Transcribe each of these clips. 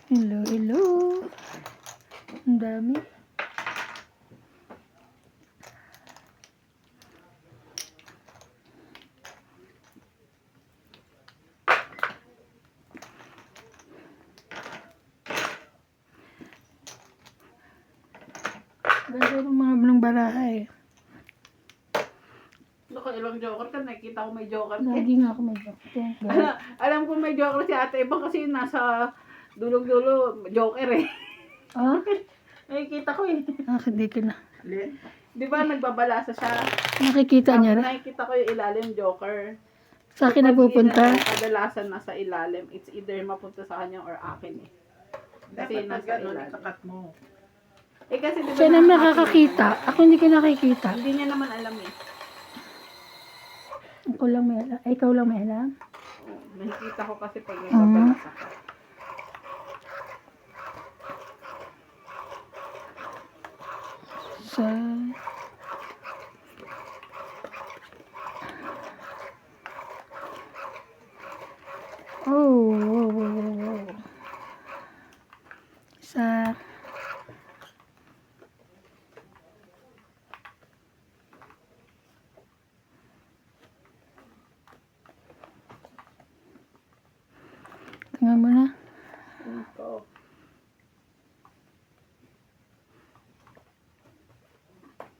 Hello, hello. Ang dami. Ganda ng mga bulong baraha eh. Ilang joker ka, nakikita ko may joker ka. Lagi nga ako may joke. Thank God. Alam ko may joker si ate, iba kasi nasa dulong-dulo, joker eh. Ah? Nakikita ko eh. Hindi ko na. Di ba nagbabalasa siya? Nakikita niya rin. Nakikita ko yung ilalim, joker. Sa akin napupunta. Kadalasan nasa ilalim, it's either mapunta sa kanya or akin eh. Kasi nasa ilalim. Ikakat mo. Eh kasi di ba Siya naman nakakakita. Ako hindi ko nakikita. Hindi niya naman alam eh. Ako lang may alam. Ikaw lang may alam. Oh, nakikita ko kasi pag nagbabalasa ka. Sa... Oh. Sa... Tingnan mo na. Ito.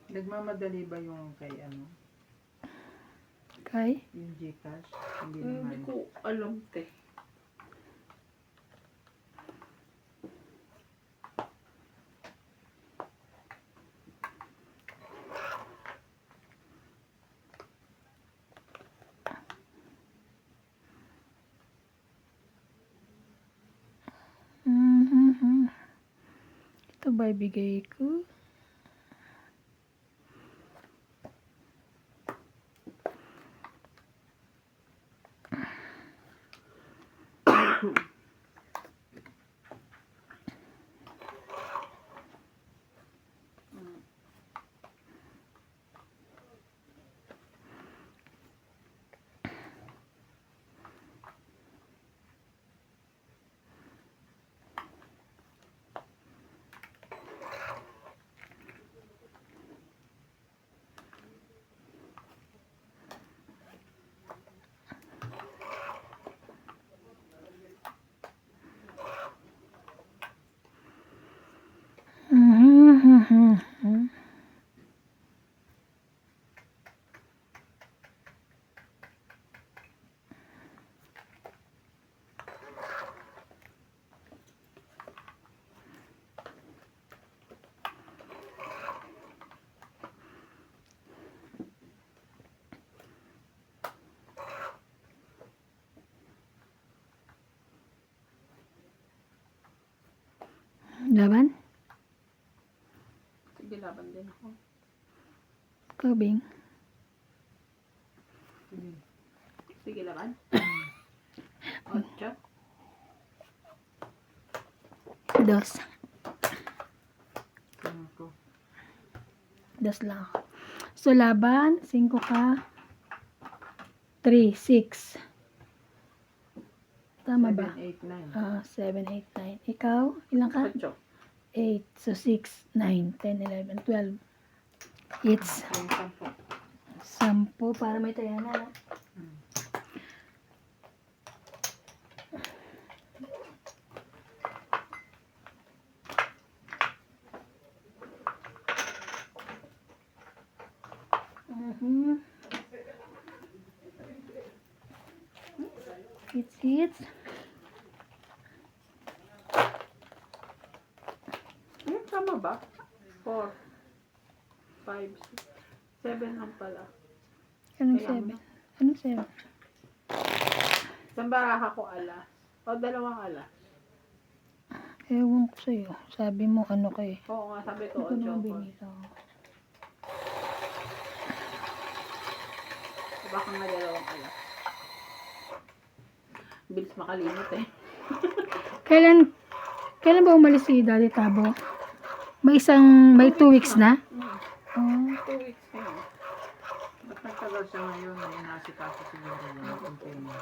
Nagmamadali ba yung kay ano? Kay? Yung Gcash? Hindi Hindi naman. ko alam te. Ito ba ibigay ko? Laban? Sige, laban din ako. Kabing? Sige, laban. 8. Dos. Tingnan ko. Dos lang ako. So, laban. 5 ka. 3, 6. Tama ba? 7, 8, 9. 7, 8, 9. Ikaw? Ilang ka? 8. 8. So, 6, 9, 10, 11, 12. It's Yung 10 para may taya na. It's. Tama ba? 4, 5, 6, 7 lang pala. Anong Kaya 7? Anong 7? Isang baraha ko alas. O, 2 alas. Ewan ko sa'yo. Sabi mo ano kayo. Oo nga, sabi Hindi ko, ko naman 8 ko. binita. Baka nga 2 alas. Bilis makalimot eh. Kailan ba umalis si Daddy Tabo? May 2 weeks na? Oh. 2 weeks na yun. Ba't nagtagal siya ngayon? May nasikaso siguro yung container.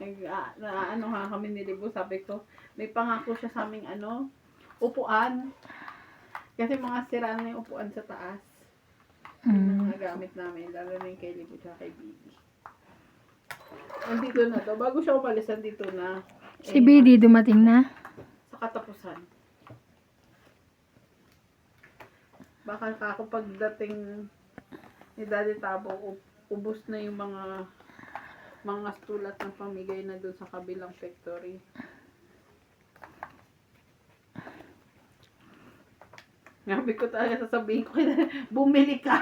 ano nga kami ni Libo, sabi ko, may pangako siya sa aming upuan. Kasi mga sira na yung upuan sa taas. Yung mga gamit namin, lalo na yung kay Libo at kay Bibi. Andito na to. Bago siya umalis, andito na. Si BD dumating na. Sa katapusan. Baka ako pagdating ni Daddy Tabo, ubos na yung mga stulat ng pamigay na doon sa kabilang factory. Ngabi ko talaga sasabihin ko, bumili ka.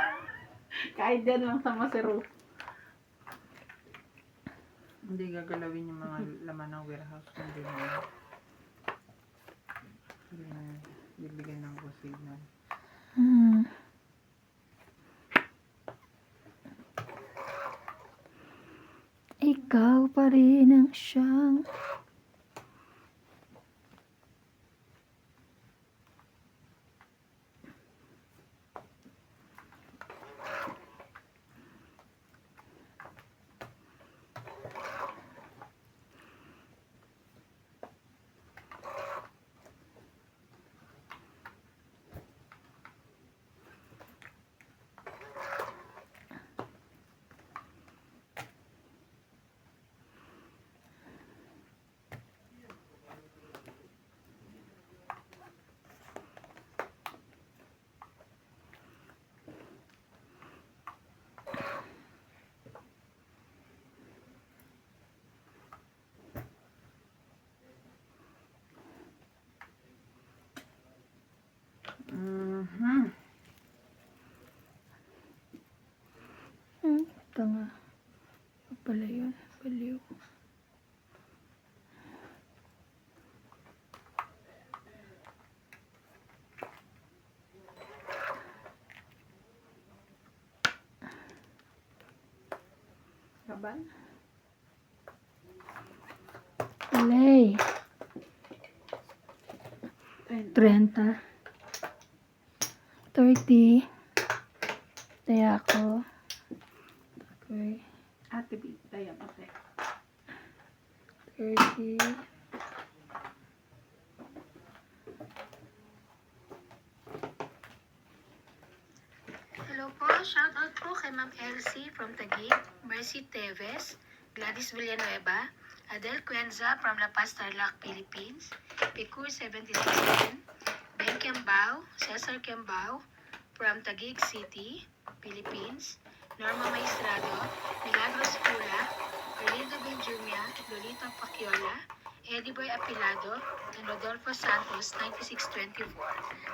Kahit dyan lang sa Masero. Hindi gagalawin yung mga laman ng warehouse. Hindi na bibigyan ng go signal. Ikaw pa rin ang siyang tanga. Ano pala yun? Baliw. Kaban? Alay. 30. 30. Taya ako. Okay. Ate B, tayo ate. 30. Hello po, shout out po kay Ma'am Elsie from Taguig, Mercy Teves, Gladys Villanueva, Adel Cuenza from La Paz, Tarlac, Philippines, Picur 767, Ben Kiambao, Cesar Kiambao from Taguig City, Philippines, Norma Maestrado, Milagros Pula, Orlando Benjumia, Lolita Paciola, Eddie Boy Apilado, and Rodolfo Santos, 9624.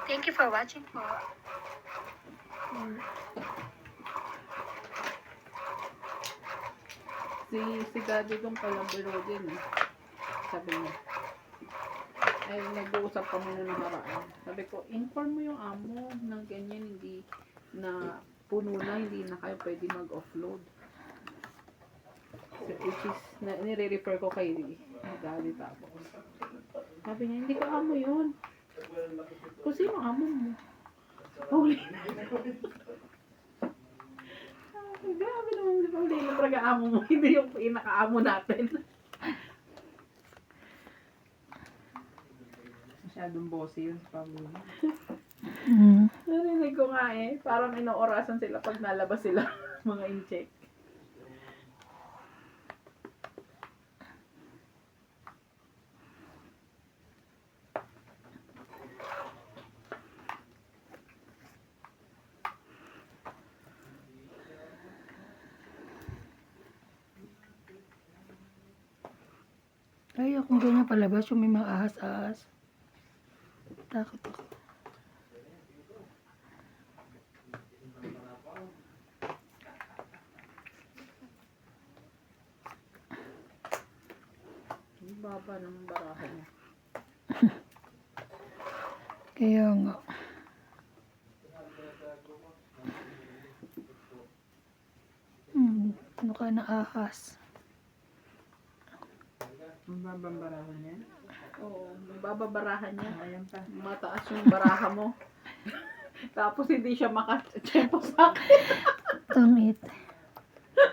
Thank you for watching po. Si Daddy doon pala biro din eh. Sabi niya. Ay, nag-uusap kami na nakaraan. Sabi ko, inform mo yung amo ng ganyan, hindi na puno na, hindi na kayo pwede mag-offload. Which is, nire-refer ko kay Daddy Tabo. Sabi niya, hindi ko amo yun. Kung sino amo mo? Huli na. Grabe naman, di ba? Huli na talaga amo mo. Hindi yung pinaka-amo natin. Masyadong bossy yun sa pamilya. Narinig ko nga eh. Parang inoorasan sila pag nalabas sila. Mga in-check. Ay, akong ganyan palabas yung may mga ahas-ahas. Takot ako. Ang baba ng baraha niya. Kaya nga. Ano ka na ahas? Ang babambarahan niya. Oo, bababarahan niya. Ayan pa. Mataas yung baraha mo. Tapos hindi siya makatsempo sa akin. Tangit.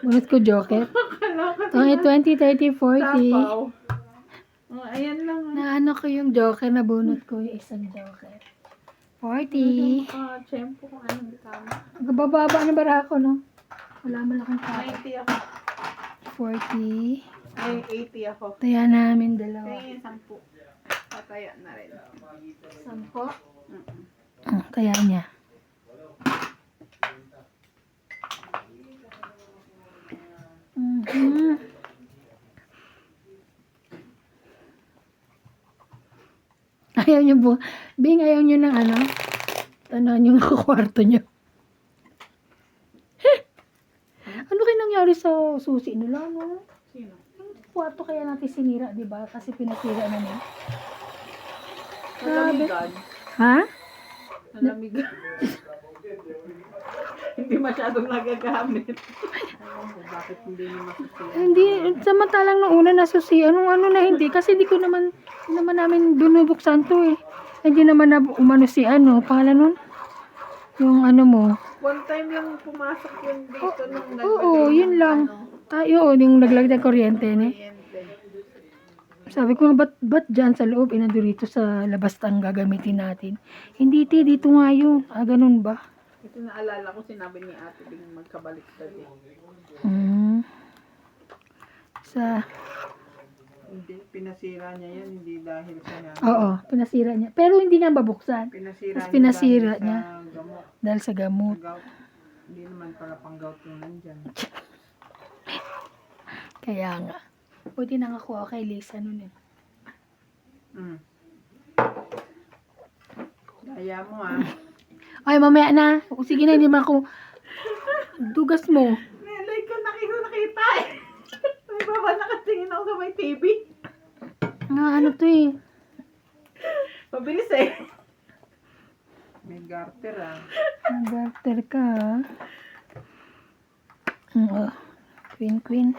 Bunot ko joket. Kaloka 20, 30, 40. Tapaw. Oh, ayan lang. Naano ko yung joker, nabunot ko yung isang joker. 40. Tiyempo kung anong tama. Bababa na bara ako, no? Wala man akong tao. 90 ako. 40. Ay, 80 ako. Taya namin dalawa. Kaya 10. Pataya na rin. 10. Mm-mm. Taya niya. Mhm. Ayaw niyo po. Bing, ayaw niyo ng ano? Tanahan yung kwarto niyo. Ano kayo nangyari sa susi nila, no? Sino? Yung kwarto kaya natin sinira, di ba? Kasi pinasira na niya. Nalamigan. Ha? Nalamigan. Hindi masyadong nagagamit. Alam ko bakit hindi niyo masusunod. Hindi, samantalang nung una nasusi, anong ano na hindi. Kasi di naman namin binubuksan to eh. Hindi naman na umano si ano, pangalan nun? Yung ano mo. One time lang pumasok yun dito nung naglagay Oo, yun ng lang. ano, Tayo, yung naglagay ng kuryente, ne? kuryente. Sabi ko, ba't dyan sa loob, inando rito sa labas ang gagamitin natin? Hindi, dito nga yun. Ganun ba? Ito naalala ko, sinabi ni ate Bing magkabalik dali. Hmm. Sa, Hindi, pinasira niya yan, hindi dahil sa oo, pinasira niya. Pero hindi niya babuksan. Pinasira Tapos pinasira dahil niya. sa gamot. Dahil sa gamot. Gout. Hindi naman pala pang gout yung nandyan. Kaya nga. Buti nakakuha kay Lisa nun eh. Mm. Daya mo Ay, mamaya na. O, sige na, hindi man ako. Dugas mo. Like ko nakita eh. May baba nakatingin ako sa may TV. Ano to eh. Mabilis eh. May garter Nag-after ka ah. Queen.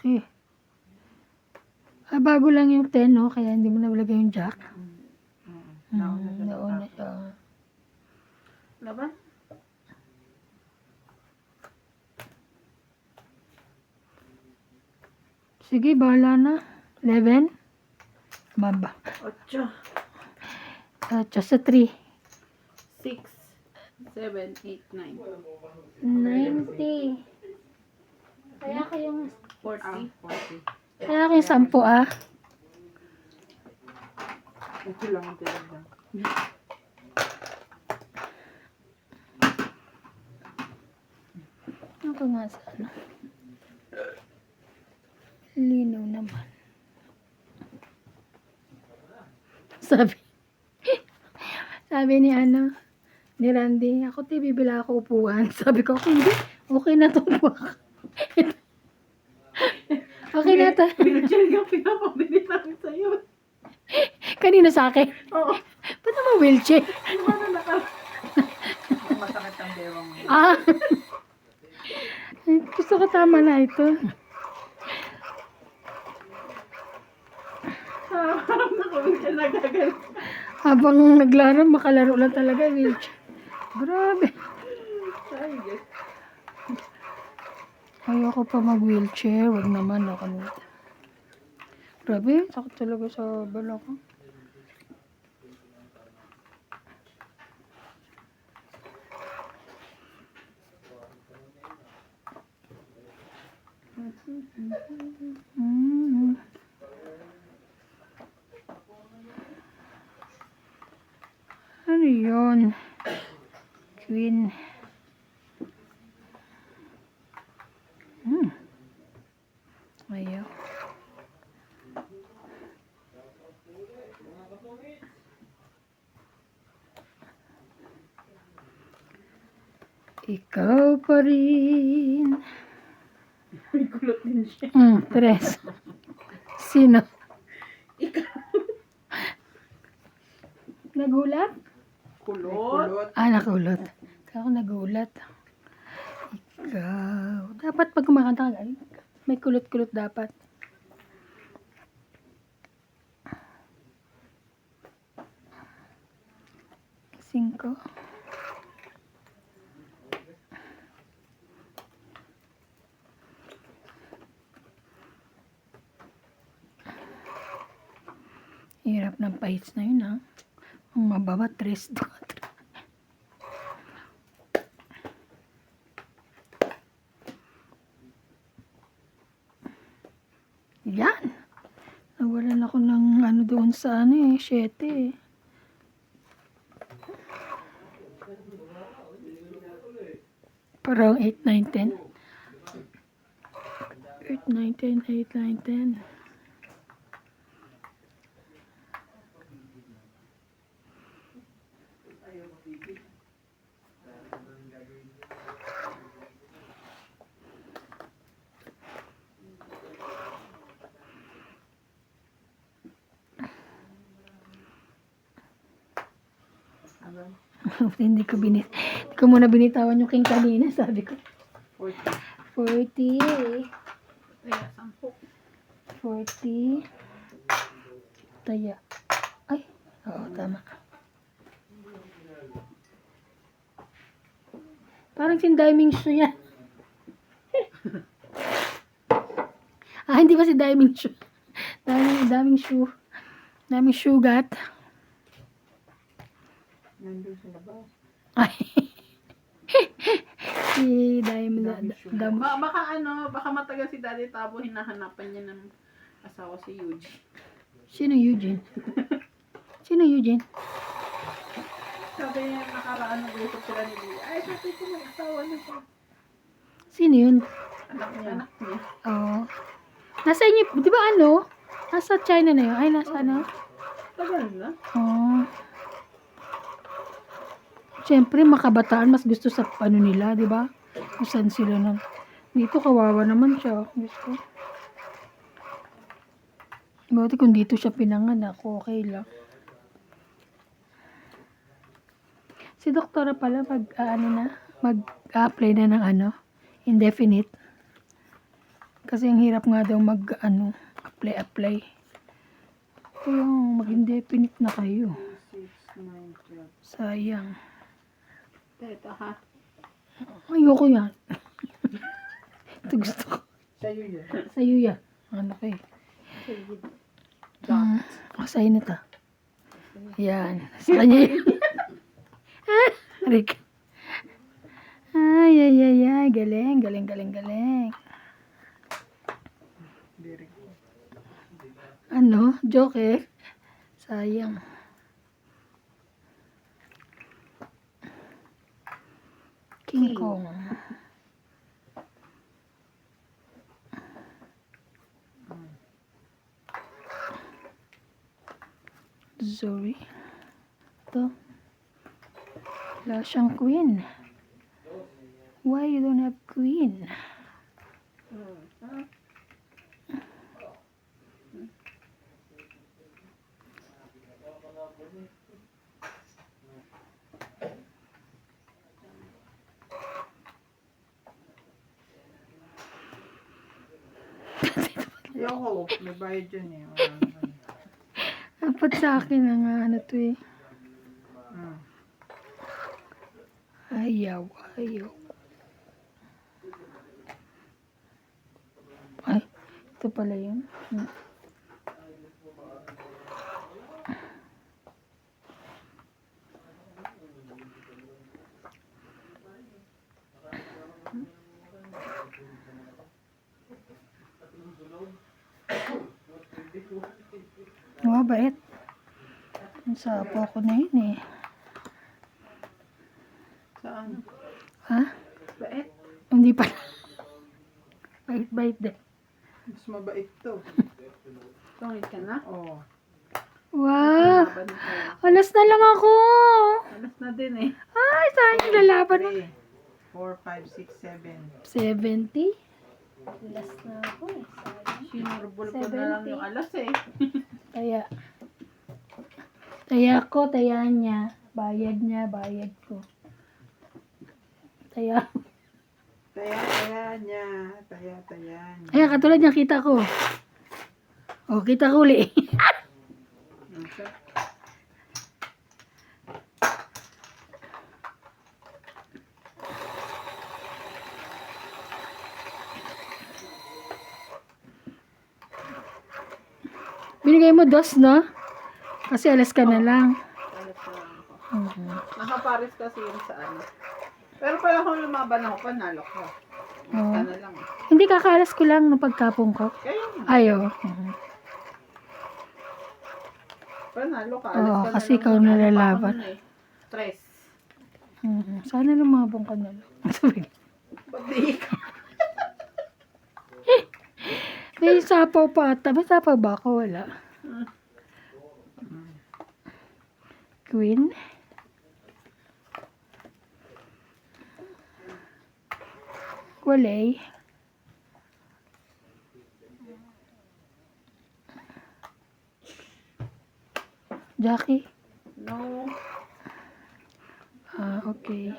Laki. Bago lang yung 10, no? Kaya hindi mo nalagay yung jack. Nauna siya. Laban? Sige, bahala na. 11. Baba. 8, Sa 3. 6, 7, 8, 9. 90. Kaya kayong 40. 40. Kaya kayong 10 ah. Ito lang ang talaga. Ako nga sa ano. Linaw naman. Sabi ni ano, ni Randy, ako bibila ako upuan. Sabi ko, hindi, okay na to po. Okay na to. Wheelchair yung pinapabili namin sa'yo. Kanina sa akin. Oo. Ba't naman wheelchair? Masakit ang bewang mo. Ah! Gusto ko tama na ito. Parang naka-wheelchair nagagal. Habang naglaro, makalaro lang talaga wheelchair. Grabe. Ay, yes. Ayoko pa mag-wheelchair. Wag naman ako nito. Grabe, sakit talaga sa bala ko. Mm. Ano yun? Queen. Ayaw. Ikaw pa rin. May kulot din siya. Tres. Sino? Nagulat? Kulot. Nakulot. Ako nagulat. Ikaw. Dapat pag kumakanta ka, may kulot-kulot dapat. Cinco. Hirap ng pahits na yun, ha? Ang mababa, 3, 2, 3. Yan. Nawalan ako ng ano doon sa 7. Parang 8, 9, 10. 8, 9, 10, 8, 9, 10. Hindi ko muna binitawan yung king kanina, sabi ko. 40. 40. Kaya 10. 40. Taya. Ay, oo, tama. Parang si Diamond Shoe yan. Hindi ba si Diamond Shoe? Daming shoe. Daming sugat. Nandun sa labas. Ay. Si Diamond. Baka matagal si Daddy Tabo, hinahanapan niya ng asawa si Eugene. Sino Eugene? Sino Eugene? Sabi niya, nakaraan nag-usap sila ni Lee. Ay, sabi ko may asawa na siya. Sino yun? Anak niya. Oo. Nasa inyo, di ba nasa China na yun? Ay, nasa Tagal na. Oo. Siyempre, makabataan, mas gusto sa nila, di ba? Kung saan sila na. Dito, kawawa naman siya. Gusto. Buti kung dito siya pinanganak, okay lang. Si doktora pala, mag-apply na ng indefinite. Kasi ang hirap nga daw apply. Kaya mag-indefinite na kayo. 6, 9, 12. Sayang. Ito ha. Ayoko yan. Ito gusto ko. Sa'yo yun. Sa'yo yan. Ano kayo? Sa'yo na to. Yan. Sa kanya yun. Rick. Ay. Galing. Very good. Joker? Sayang. King Kong. Zoe. Ito. Wala siyang queen. Why you don't have queen? Ayoko, may bayad dyan eh. Wala naman. Dapat sa akin ang to eh. Ayaw. Ay, ito pala yun. Mabait. Ang sapo ko na yun eh. Saan? Ha? Bait. Hindi pa. Bait din. Mas mabait to. Tungit ka na? Oo. Wow! Laban tayo. Alas na lang ako! Alas na din eh. Ay, saan yung lalaban mo? 3, 4, 5, 6, 7. 70? Alas na ako eh. Sinurbol ko na lang 70. yung alas eh. Taya. Taya ko, taya niya. Bayad niya, bayad ko. Taya. Taya niya. Taya niya. Ayan, katulad niya, kita ko. O, kita ko uli. Okay. Binigay mo dos, no? Kasi alas ka na lang. Alas na lang ako. Mhm. Nakaparis kasi yun sa ano. Pero pala kung lumaban ako, panalo ko. Oo. Sana lang eh. Hindi, kakaalas ko lang ng pagkapong ko. Kaya nga. Ayo. Mhm. Panalo ka. Oo, Alas ka kasi na lang. ikaw Ano pa ako nalalaban. nun eh. Stress. Mhm. Sana lumabong ka na lang. Sabi. Ba't di ka? May sapaw pa ata. May sapaw ba ako? Wala. Queen. Walay. Jackie. No. Ah, okay.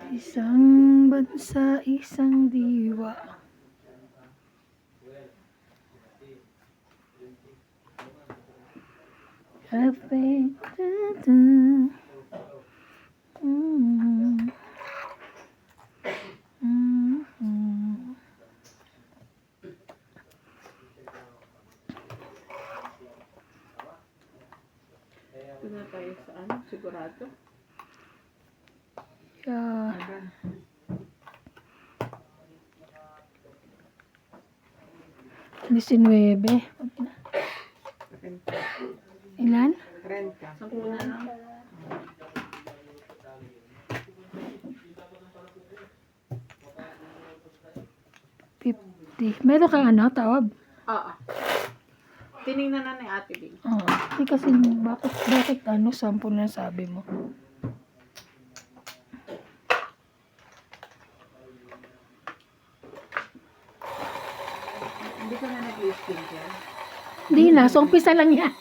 Isang bansa, isang diwa. Cafe. Da-da. Mm. Mm. Ito na tayo sa ano, sigurado. Yeah. 19. Ilan? 30. Sampu na lang. Meron kang ano, tawag? Oo. Tinignan na ni Ate Bing. Oo. Kasi bakit ano, 10 na sabi mo? Hindi ka na nag-listing dyan. Hindi na, so umpisa lang yan.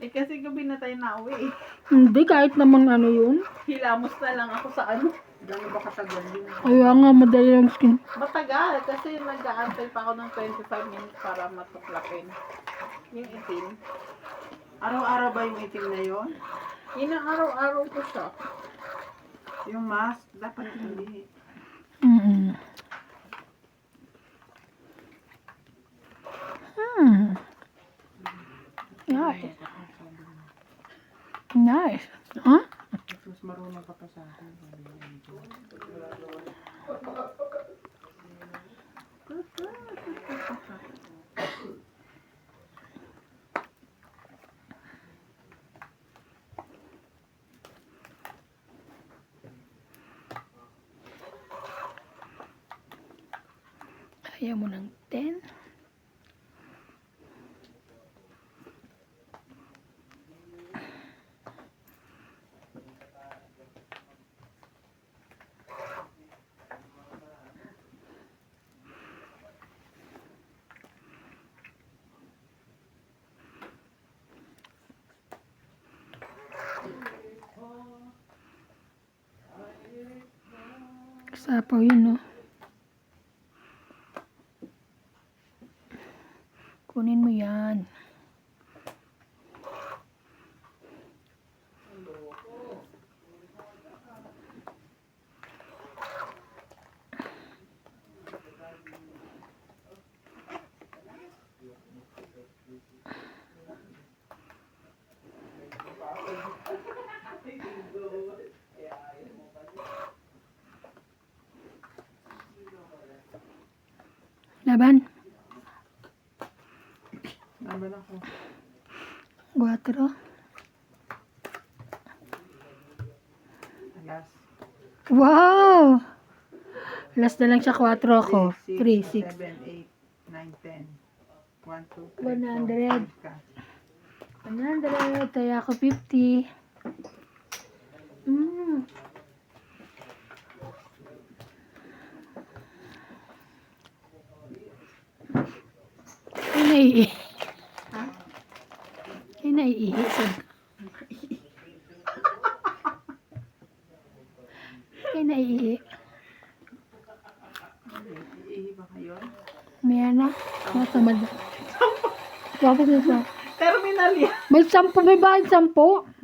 Eh kasi gabi na tayo nauwi eh. Hindi, kahit naman ano yun. Hilamos na lang ako sa ano. Gano'n ba katagal yun? Kaya nga, madali lang skin. Matagal kasi nag-aantay pa ako ng 25 minutes para matuklapin. Yung itim. Araw-araw ba yung itim na yun? Yun ang araw-araw ko siya. Yung mask, dapat hindi. Mm-mm. Nice. Nice. Huh? Mas marunong ka pa sa akin. Ayaw mo ng 10. Sapaw yun, no? Kunin mo yan. Laban. Number ako. 4. Alas. Wow! Last na lang siya 4 ako. 3, 6. 7, 8, 9, 10. 1, 2, 100. 3, 4, 5 ka. 100. Kaya ako 50. Mm. Ay, naiihi. Ha? Ay, naiihi. Ay, naiihi. Iihi ba kayo? May ano? Natamad. Bakit ito? Terminal yan. May 10. May bayad 10.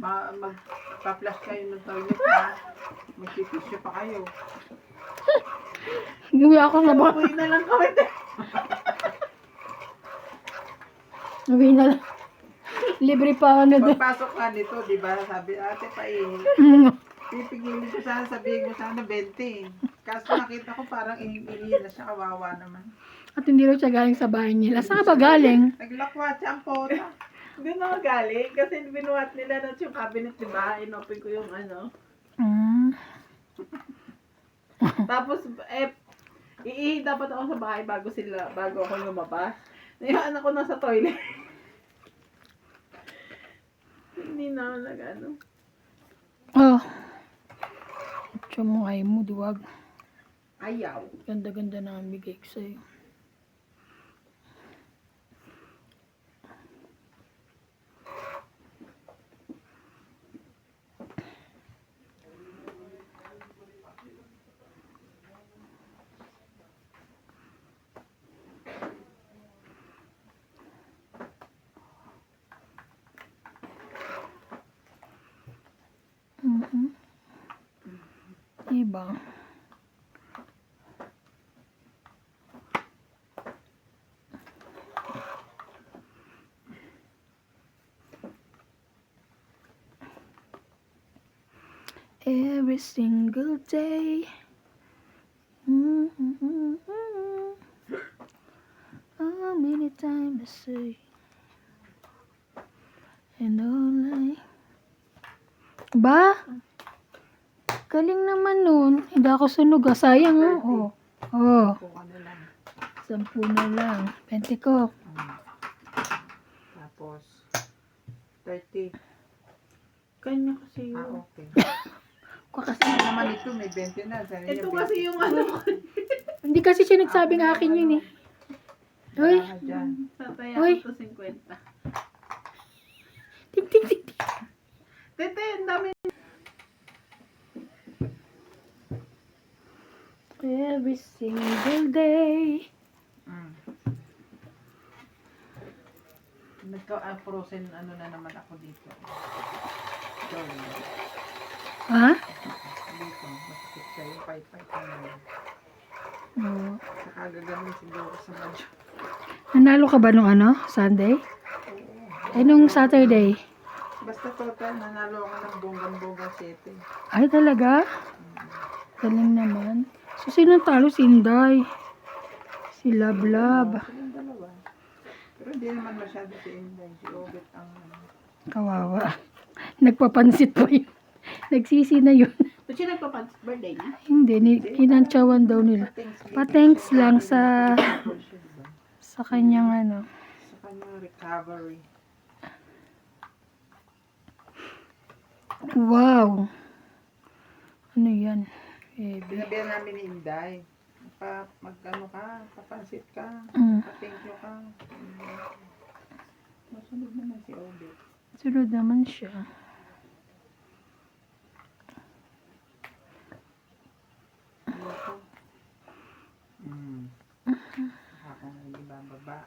Magpa-flash kayo ng toilet ha. Magtitisyo pa kayo. Gawin ako sa ba? Uwi na lang kami. Gawin na lang. Libre pa ano doon. Pagpasok ka nito, di ba? Sabi, ate pa pipigilin ko sana, sabihin ko sana 20. Kaso nakita ko parang ihi na siya, kawawa naman. At hindi rin siya galing sa bahay nila. Saan ka ba galing? Naglakwat siya ang pota. Hindi na ako galing kasi binuhat nila na yung cabinet, di ba? Inopen ko yung ano. Mm. Tapos, iihi dapat ako sa bahay bago ako lumabas. Nayaan ako nasa toilet. Hindi na ako nag-ano. Oh. Ito mo ay mo, diwag. Ayaw. Ganda-ganda na ang bigay ko sa'yo. Mhm. Diba? Every single day. How many times I say, and all I... Ba? Galing naman nun. Hindi ako sunog. Sayang oh. Oh. Kung ano lang. 10 na lang. 20 ko. Tapos, 30. Kanya kasi yun. Okay. Kasi, Ano naman ito, may 20 na. Sana Ito yung kasi yung ano ko. hindi kasi siya nagsabing akin yun eh. Uy. Wala ka dyan. Tataya Uy. ko to 50. Ting, ting, ting, ting. Tete, ang dami. Every single day. Nagka-frozen ano na naman ako dito. Sorry. Ha? Dito, masakit siya yung pay-pay ko naman. Oo. Saka gagamin siguro sa medyo. Nanalo ka ba nung ano? Sunday? Eh, nung Saturday? Basta total, nanalo ako ng bonggang-bonggang 7. Ay, talaga? Galing naman. So, sino talo? Si Inday. Si Lablab. Silang dalawa. Pero hindi naman masyado si Inday. Si Obet ang Kawawa. Nagpapansit pa yun. Nagsisi na yun. Ba't siya nagpapansit birthday niya? Hindi, kinantsawan daw nila. Pa-thanks lang sa kanyang ano. sa kanyang recovery. Wow. Ano yan? Binabihan namin ni Inday. Mag-ano ka, papansit ka, Mm. pa-thank you ka. Masunod naman si Obet. Sunod naman siya. Dito. Ako nga hindi bababa.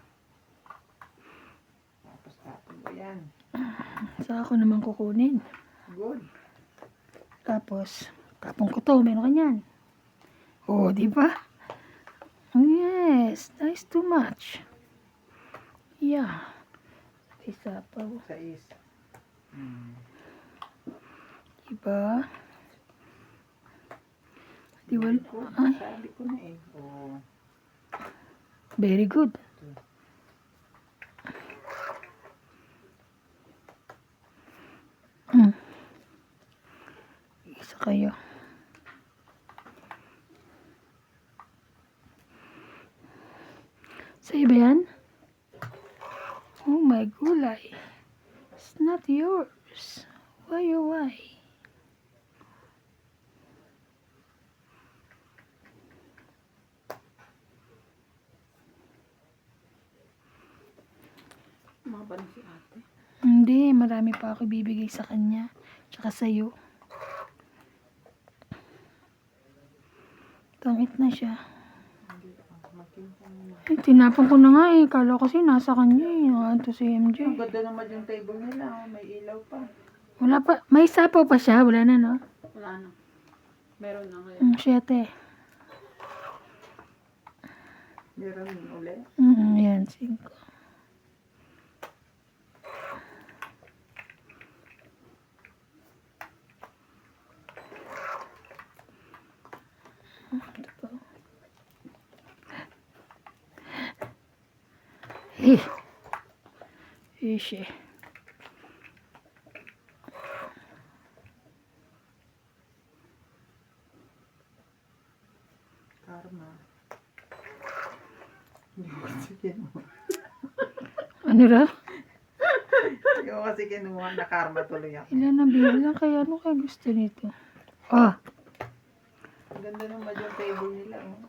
Tapos tapon ko yan. Sa ako naman kukunin. Good. Tapos, kapong ko to. Meron ka niyan. Oh, di ba? Oh, yes. Nice too much. Yeah. Isa pa. Sa is. Diba? Diwal. Good. Ay, Sabi ko na eh. Oh. very good. kayo. Sa'yo ba yan? Oh my gulay. It's not yours. Why oh why? Maba na si ate. Hindi, marami pa ako bibigay sa kanya. Tsaka sa'yo. Tangit na siya. Eh, tinapon ko na nga eh. Kala ko kasi nasa kanya eh. Nakaanto si MJ. Ang ganda naman yung table nila. Oh. May ilaw pa. Wala pa. May sapaw pa siya. Wala na, no? Wala na. Meron na ngayon. 7. Meron ulit. Yan, 5. Ito po. Ishi. Karma. Hindi ko kasi kinuha. Ano raw? Hindi ko kasi kinuha na karma tuloy ako. Ilan na bilang kaya ano kaya gusto nito? Ah, Ang ganda naman yung table nila. Oh.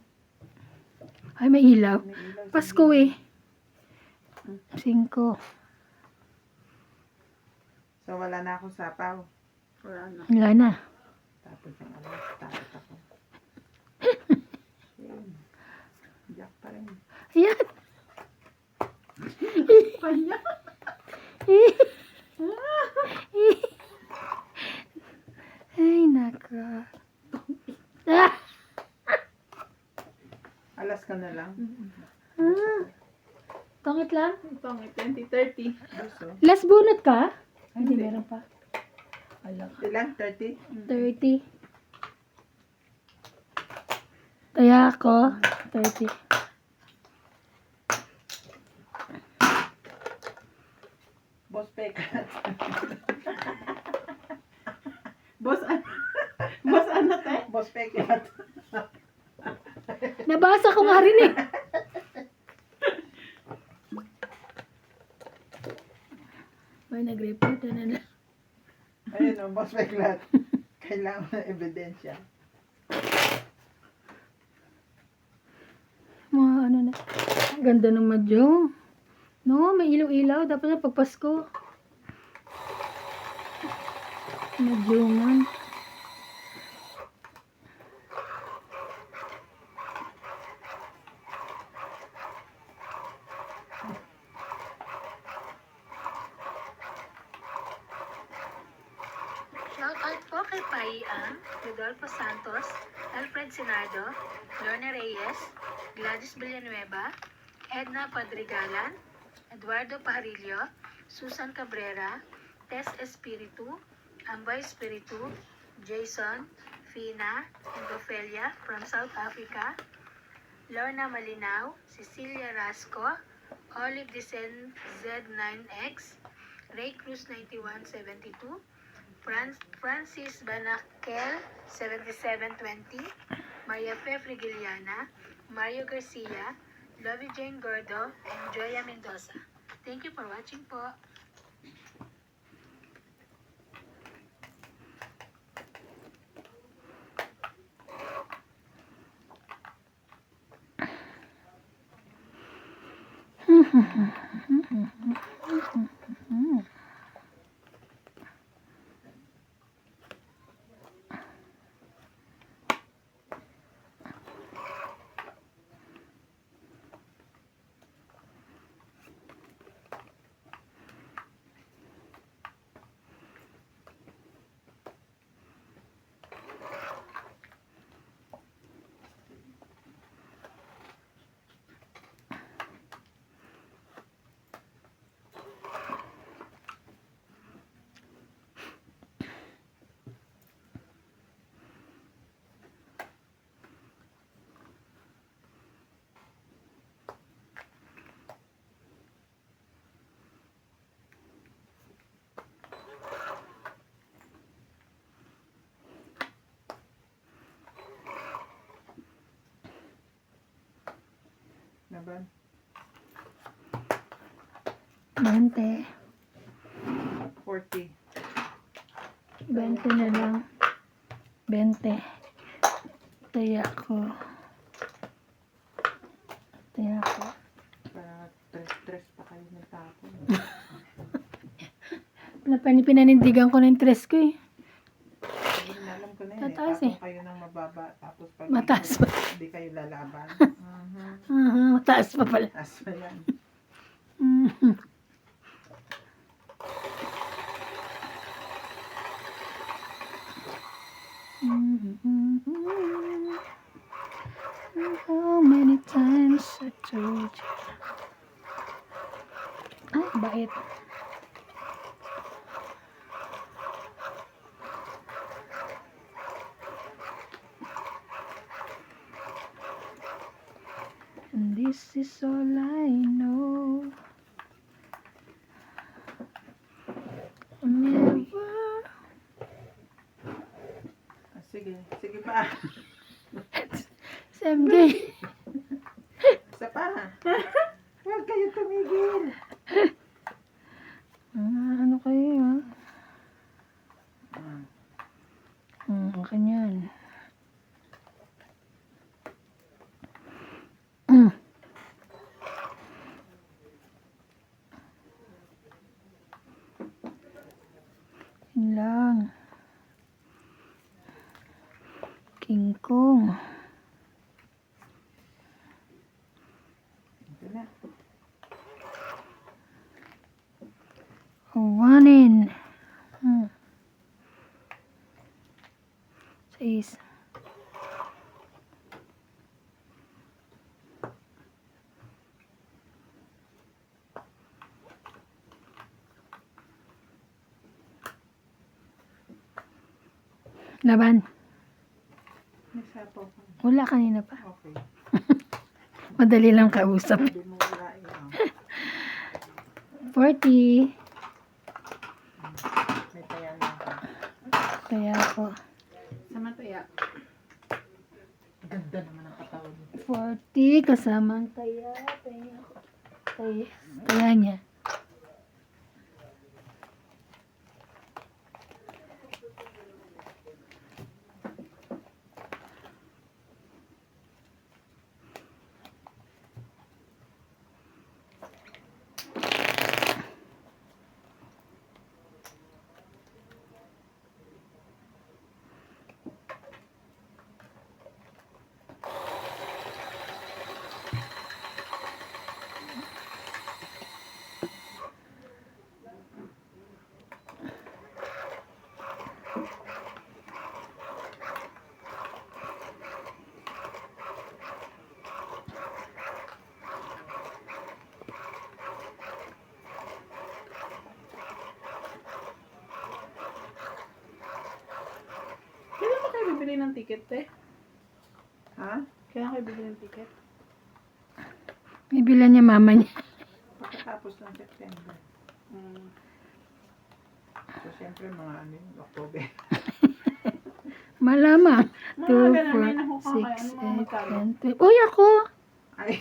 ay may ilaw. May ilaw sa Pasko eh. 5. So wala na akong sapaw. Wala na. Wala na. Tapos yung takot ako. Yun. Jack pa rin. Ayan. Kanya. Ay, nako. Ah! Alas ka na lang. Ah. Tangit lang? Ito ang 2030. Gusto. Last bunot ka? Ay, hindi, meron pa. Alam. Ilan? 30? 30. Kaya ako, 30. Boss Pekat. Boss, boss ano te? Boss Pekat. Nabasa ko nga rin eh. May nag-report na. Ayun o, Boss Pekat. Kailangan ng ebidensya. Mga ano na. Ang ganda ng madyong. No, may ilaw-ilaw. Dapat na pagpasko. Madyongan. Shoutout po kay Pai Ang, Rodolfo Santos, Alfred Senado, Lorna Reyes, Gladys Villanueva, Edna Padrigalan, Eduardo Pajarillo, Susan Cabrera, Tess Espiritu, Ambay Espiritu, Jason, Fina, and Ophelia from South Africa, Lorna Malinaw, Cecilia Rasco, Olive Dicen Z9X, Ray Cruz 9172, Francis Banakel 7720, Maria Fe Frigiliana, Mario Garcia, Lovey Jane Gordo, and Joya Mendoza. Thank you for watching po. laban? 20. 40. 20 na lang. 20. Taya ko. Taya ko. Para tres pa kayo ng tapon. Pinanindigan ko na yung tres ko eh. Alam ko na yun Tataas eh. eh. Tapon kayo ng mababa. Tapos pag Mataas pa. hindi kayo lalaban. Taas pa pala. Taas pa yan. Mhm. How many times I told you. Ay, bait. And this is all I know. Never. Sige. Sige pa. SMG. Isa pa. Huwag kayo tumigil. Ano kayo ha? Ah. Okay yan. Yun lang. King Kong. Ito na. One in. 6. Laban. May sapaw ka. Wala kanina pa. Okay. Madali lang kausap. Sabi mo wala yun. 40. May taya na ako. Kaya ako. Samantaya. Ganda naman ang katawan mo. 40 kasamang taya. Taya niya. Kailan ba kayo bibili ng ticket, eh? Ha? Kailan kayo bibili ng ticket? Bibilan niya mama niya. Pagkatapos ng September. So, siyempre mga ano yun, October. Malamang. Mga 2, ganun, may 4, nakukakay. 6, Ano mga magkano? 8, 10. Uy, ako! Ay.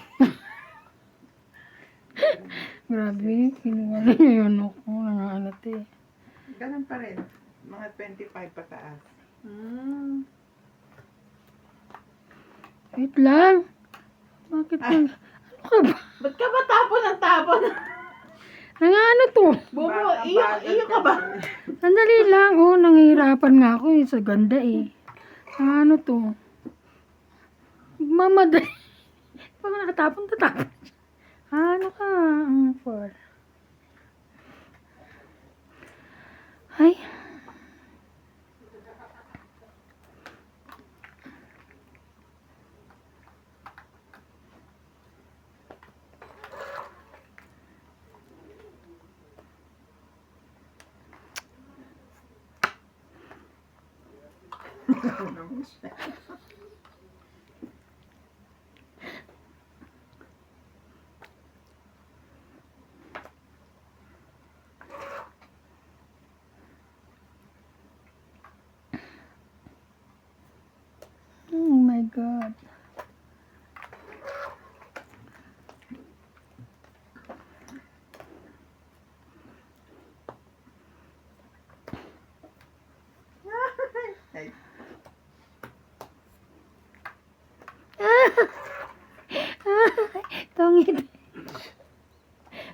Grabe, kinuha na niya yun ako. Nangangat eh. Ganun pa rin. Mga 25 pataas. Wait lang. Bakit ano ka ba? Ba't ka ba tapon ng tapon? Ano to? Bumo, iyo ka ba? Sandali lang. Oh, nangihirapan nga ako eh. Sa ganda eh. Ano to? Mamadali. Pag nakatapon, tatapon siya. Ano ka? 4. Ay. Oh my God.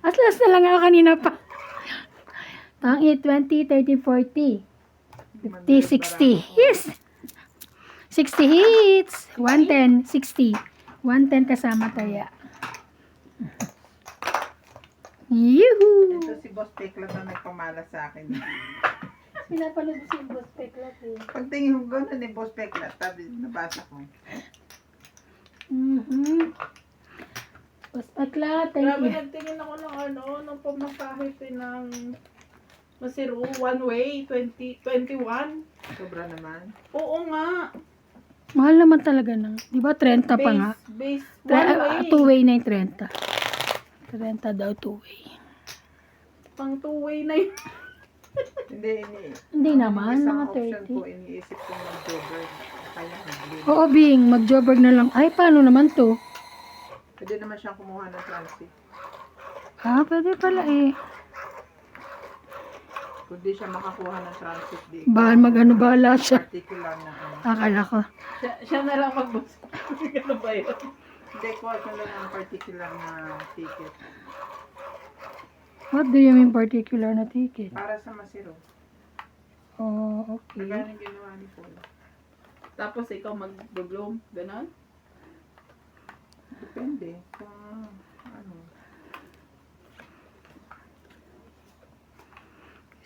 As last na lang ako kanina pa. Pangit, 20, 30, 40. 50, 60. Yes! 60 hits. 110, 60. 110 kasama taya. Yuhu! Ito si Boss Peklat na nagpamala sa akin. Pinapanood si Boss Peklat eh. Pagtingin ko gano'n ni Boss Peklat, sabi, nabasa ko. Boss Peklat, thank Grabe, you. nagtingin ako ng pamasahe ng Masiru, one way, 21. Sobra naman. Oo nga. Mahal naman talaga ng, di ba 30 pa nga? Base, one way. Two-way na yung 30. 30 daw two-way. Pang two-way na yun. Hindi naman, Isang mga option ko, 30. iniisip ko mag-jogger. Kaya mag-blade. Oo, Bing, mag-joburg na lang. Ay, paano naman to? Pwede naman siyang kumuha ng transit. Ah, pwede pala eh. Kung di siya makakuha ng transit, di Bahala siya. particular na ano. Akala ko. Siya na lang mag-boss. Ano ba yun? Hindi ko siya lang ang particular na ticket. What do you mean particular na ticket? Para sa Masiru. Oh, okay. Kagaya ng ginawa ni Paul. Tapos ikaw mag-bloom, gano'n? Depende kung ano.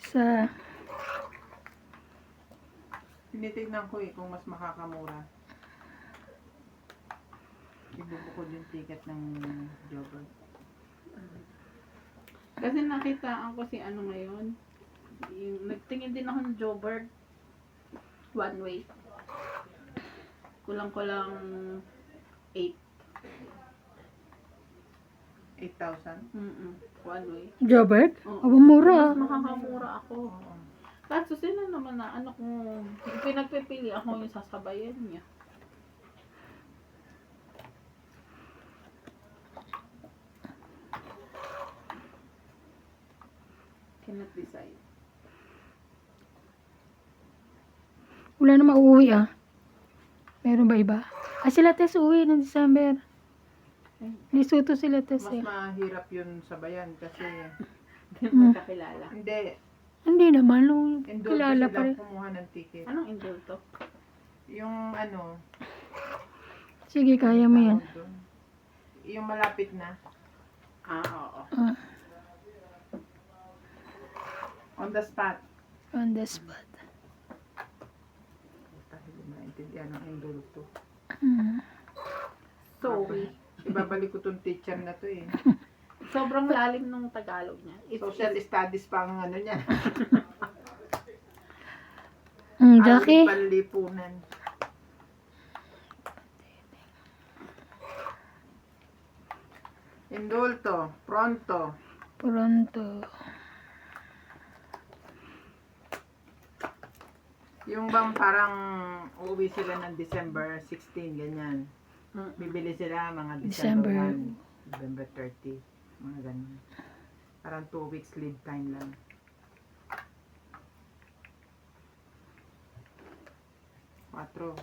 Sa, Tinitignan ko kung mas makakamura. Ibubukod yung ticket ng jogger. Kasi nakitaan ko si ano ngayon. Nagtingin din ako ng Joburg. One way. Kulang-kulang 8. 8,000? One way. Joburg? Oo. Oh, mura. Mas makakamura ako. Oo. Kaso sila naman na ano kung pinagpipili ako yung sasabayan niya. Cannot decide. Wala na mauwi ah. Meron ba iba? Ah, sila Tess uwi ng December. Lesotho sila Tess Mas eh. mahirap yun sa bayan kasi Hindi mo kakilala. hindi. Hindi naman, nung Indulto kilala sila pa rin. kumuha ng ticket. Anong indulto? Yung ano, Sige, kaya mo yan. tawag doon. Yung malapit na. Oo. Ah, On the spot. on the spot. Hindi maintindihan ng indulto. So, Ibabalik ko tong teacher na to eh. sobrang lalim ng Tagalog niya. Social studies pa ang ano niya. Jackie? Panlipunan. Indulto. Pronto. Pronto. Yung bang parang uuwi sila ng December 16, ganyan. Bibili sila mga December December. 1, November 30, mga ganyan. Parang 2 weeks lead time lang. Quatro.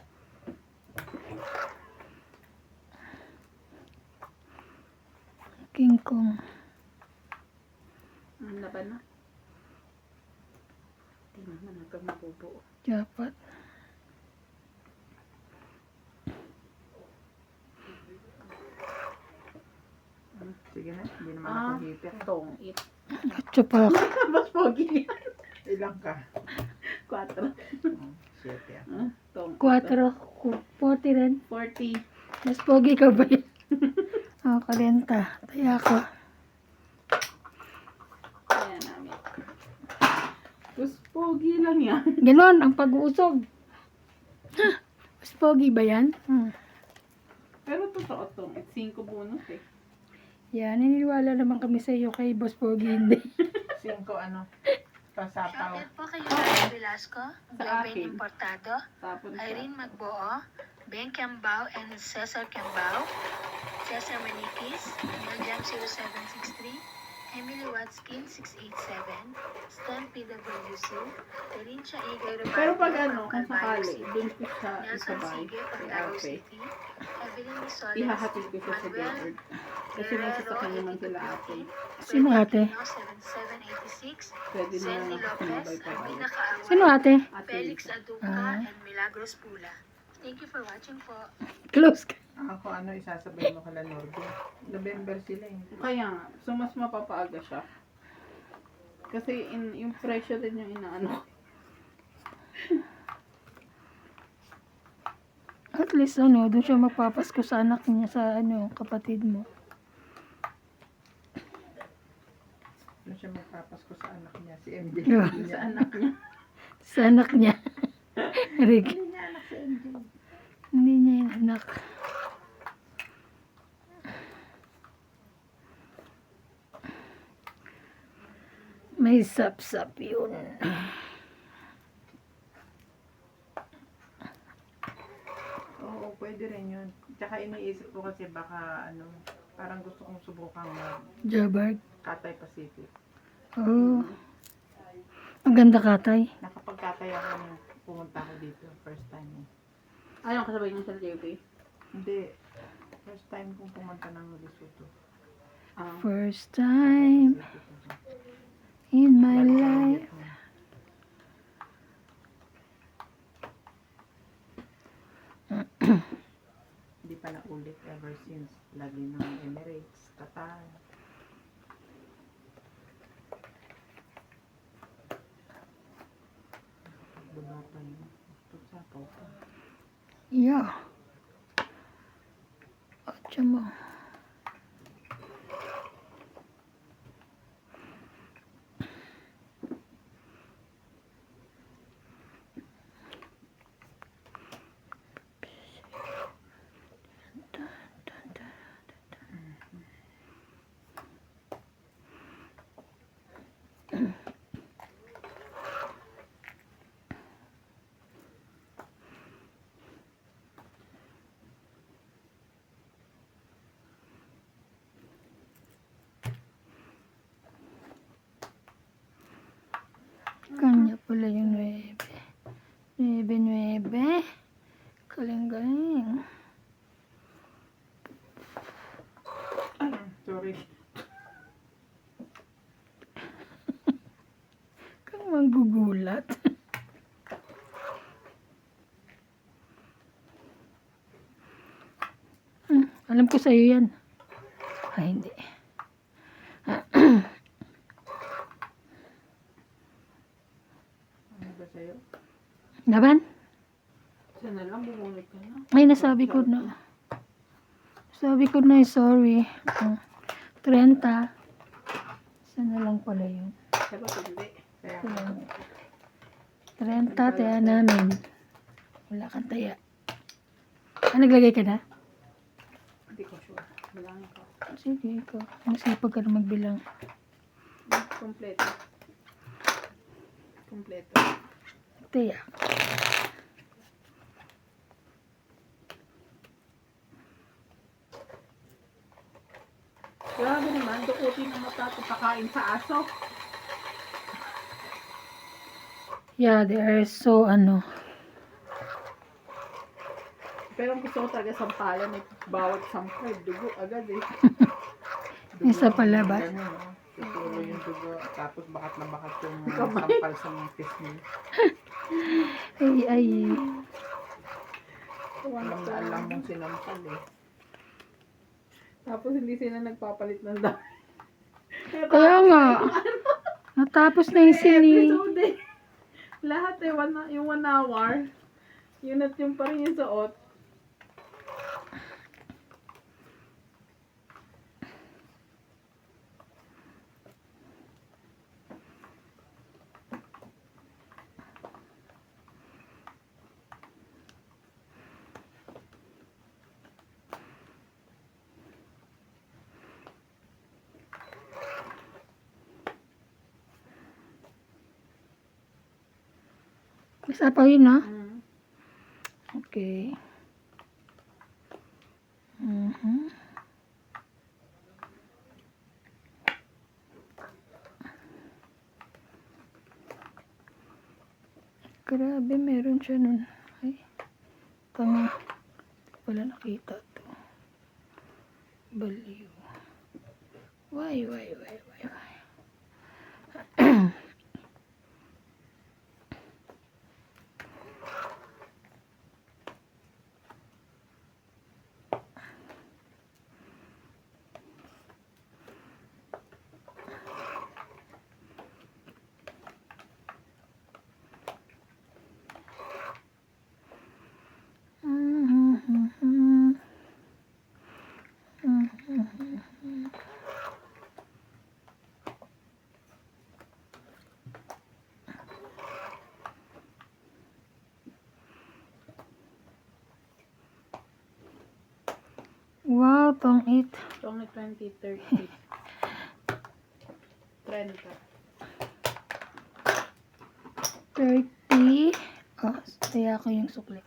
King Kong. Ang laban na. Tingnan mo na ito mabubuo. Japat. Sige na, hindi naman ako hiper. Tong it. Katso pa ako. Mas pogi yan. Ilang ka? 4. 7 ako. Tong 4. 40 rin. 40. Mas pogi ka ba yun? Oh, 40. Taya ko. Ayan namin. Mas pogi lang yan. Ganon, ang pag-uusog. Mas pogi ba yan? Pero totoo tong it. 5 bonus eh. Yan, naniniwala naman kami sa iyo kay Boss Pogi, hindi. 5 ano? Pasapaw. Shoutout po kay Ryan Velasco, Sa Ben akin. Importado, Tapon siya. Irene Magbuo, Ben Cambao and Cesar Cambao, Cesar Maniquis, Neil Jam 0763, Emily Watskin, 687, Stan PWC, Telincha Igay Pero pag Robaldo ano, from kung Calvario sakali, City, dun ko siya Nelson isabay Sige from kay Davao ate. City, Evelyn Misoles, Ihahatid ko siya sa Manuel Gilbert. Kasi may sasakyan naman sila ate. Sino ate? 7786, Pwede na Sandy lang ako Lopez, sinabay pa Albina kayo. Kaaway, Sino ate? Ate Felix Lisa. Aduca, Ah. and Milagros Pula. Thank you for watching po. Close ka. Ako ano, isasabay mo kala Norby. November sila eh. Kaya nga, so mas mapapaaga siya. Kasi yung presyo din yung inaano. At least ano, doon siya magpapasko sa anak niya, sa ano, kapatid mo. Doon siya magpapasko sa anak niya, si MJ. Yeah. Hindi Sa niya anak niya. Sa anak niya. Rick, Hindi niya anak si MJ. hindi niya yung anak. May sap-sap yun. Oo, pwede rin yun. Tsaka iniisip ko kasi baka ano, parang gusto kong subukan mag Jabard. Catay Pacific. Oh. Ang ganda katay. Nakapagkatay ako nung pumunta ako dito, first time. Ayaw kasabay niya sa JP. Hindi, first time kong pumunta ng Lesotho. Ah, First time in my life. Hindi pa naulit ever since. Lagi ng Emirates, Qatar. Baba pa yun. Pagsapaw pa. Yeah. Ocho mo. Kanya pala yung 9. 9. Galing-galing. Ay, sorry. Kang manggugulat. Alam ko sa'yo yan. Ay, hindi. Ano ba sa'yo? Laban? sana lang bumulot ka na. Ay, nasabi ko na. Sabi ko na, sorry. 30. Sana lang pala yun. Pero hindi. Kaya, 30, taya namin. Wala kang taya. Naglagay ka na? Hindi ko sure. Bilangin ko. Sige, ikaw. Masipag ka na magbilang. Kompleto. Kompleto. Taya. Grabe naman, dukutin ng mata at pakain sa aso. Yeah, they are so, Pero ang gusto ko talaga sampalan eh. Bawat sampal, dugo agad eh. Isa palabas. Ganun, no? Tutulo yung dugo. Tapos bakat na bakat yung Kamay. sampal sa mga fish niya. Ay. Alam na alam mong sinampal eh. Tapos hindi sila nagpapalit ng dami. Kaya nga. Natapos na yung sini. Episode eh. Lahat eh, yung 1 hour. Yun at yung pa rin yung suot. Isa pa yun, ha? Mm. Okay. Mhm. Grabe, meron siya nun. Ay, tanga. Hindi pala nakita to. Baliw. Why? Wow, pang 8. Ito ang 2030. 30. 30. Oh, kaya ko yung sukli.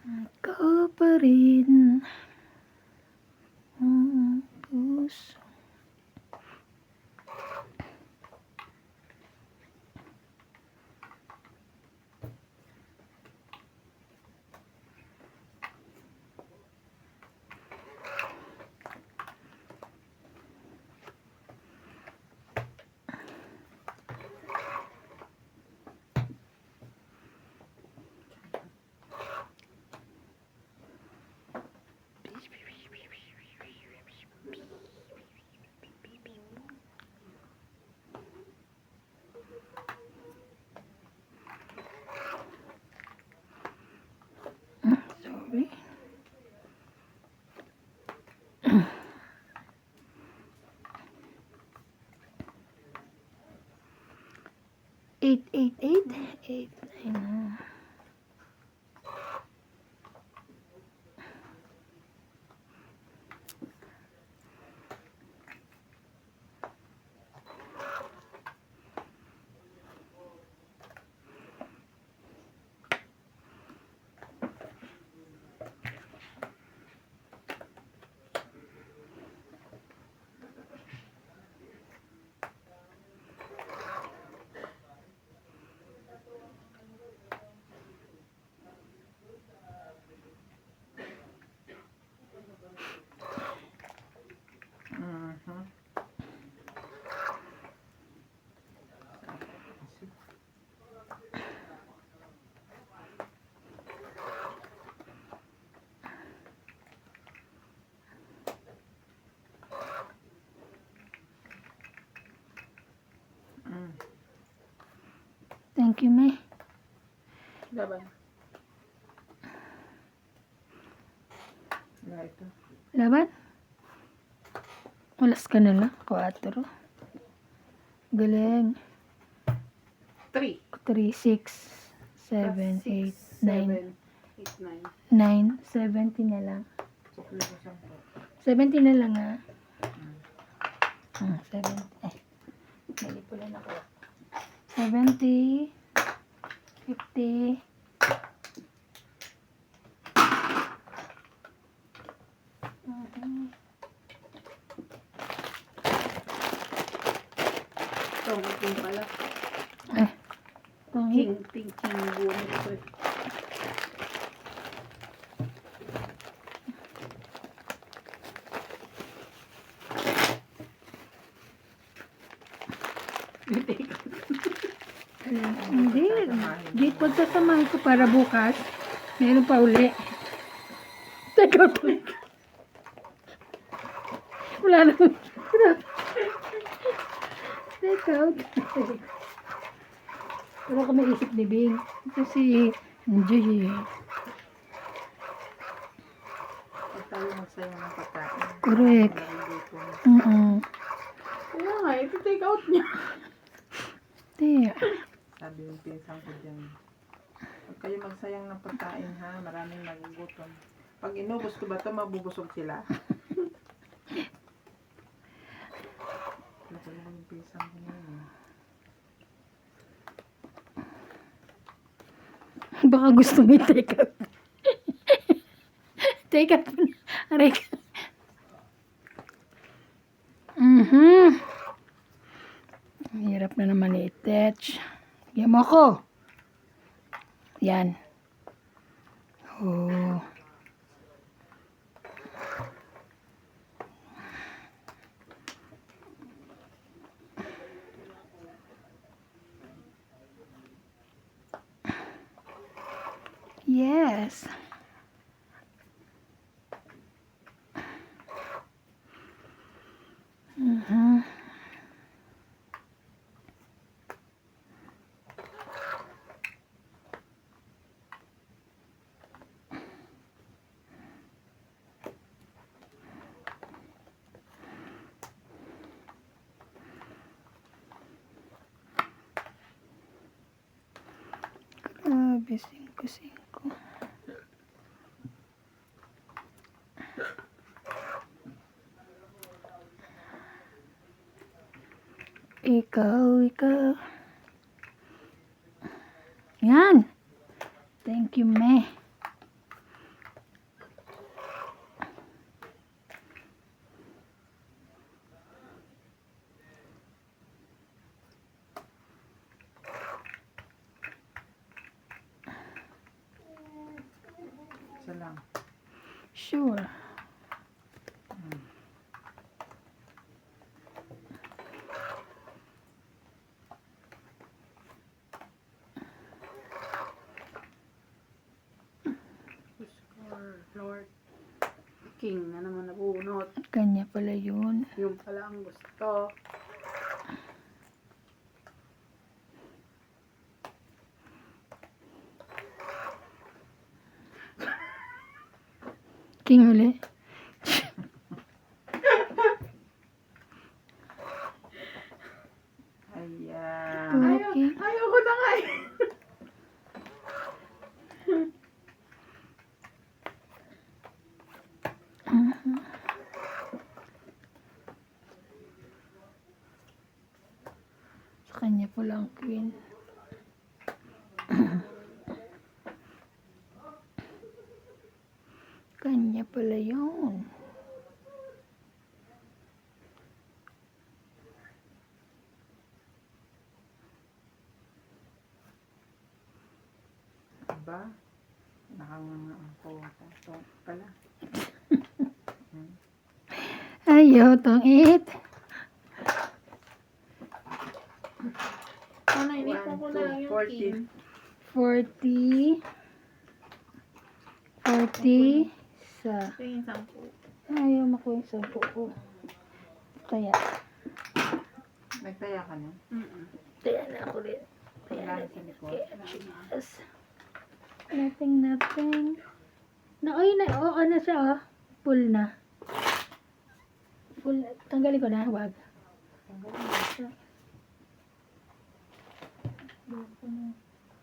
Ikaw pa rin ang puso. Sorry. Eight, 9. Mhm. 嗯 Thank you, May. Laban. Wala ito. Laban? Ulas ka na lang. 4. Galing. 3. 3, 6, 7, 8, 9. 8, 9. 9. 70 na lang. Sukli ko 10. 70 na lang, ha? 70. Eh, mali pala na ko. 70, 50, Ito, king pala. pangit. King buo ito eh. Hindi. Di pagsasamahin ko para bukas. Meron pa uli. Take out. Wala na. Take out. Wala ka may isip ni Bing. Ito si Angie. Huwag tayo magsayang ng pagkain. Correct. Naluluto. Kaya nga, iti-take out niya. Te. Sabi ng pinsan ko dyan. Huwag kayo magsayang ng pagkain ha. Maraming nagugutom. Pag inubos ko ba ito, mabubusog sila. Lako naman yung pinsan ko ngayon. Baka gusto mo i-take out. Take out mo na. Aray ka. Hirap na naman i-attach. Bigyan mo ako. Yan. Oh. Yes. Grabe, 5-5. Ikaw. Yan. Thank you, me. Isa lang. Sure. Lord. King na naman nabunot. Kanya pala yun. Yung pala ang gusto. King uli. Ayan. Okay. Ayaw ko na nga eh. Sa kanya pala ang queen. Kanya pala yun. Diba? Nakanganga ako. Ito pala. Ayaw tong it. Ano, inipon ko na lang yung 40. king. 40. 40. Sa. Ito yung 10. Ayaw makuha yung 10 ko. Kaya. Nagtaya ka na? Kaya na ako rin. Wala sa likod. Yes. Nothing. Oo na siya, oh. Full na. Full na. Tanggalin ko na, wag.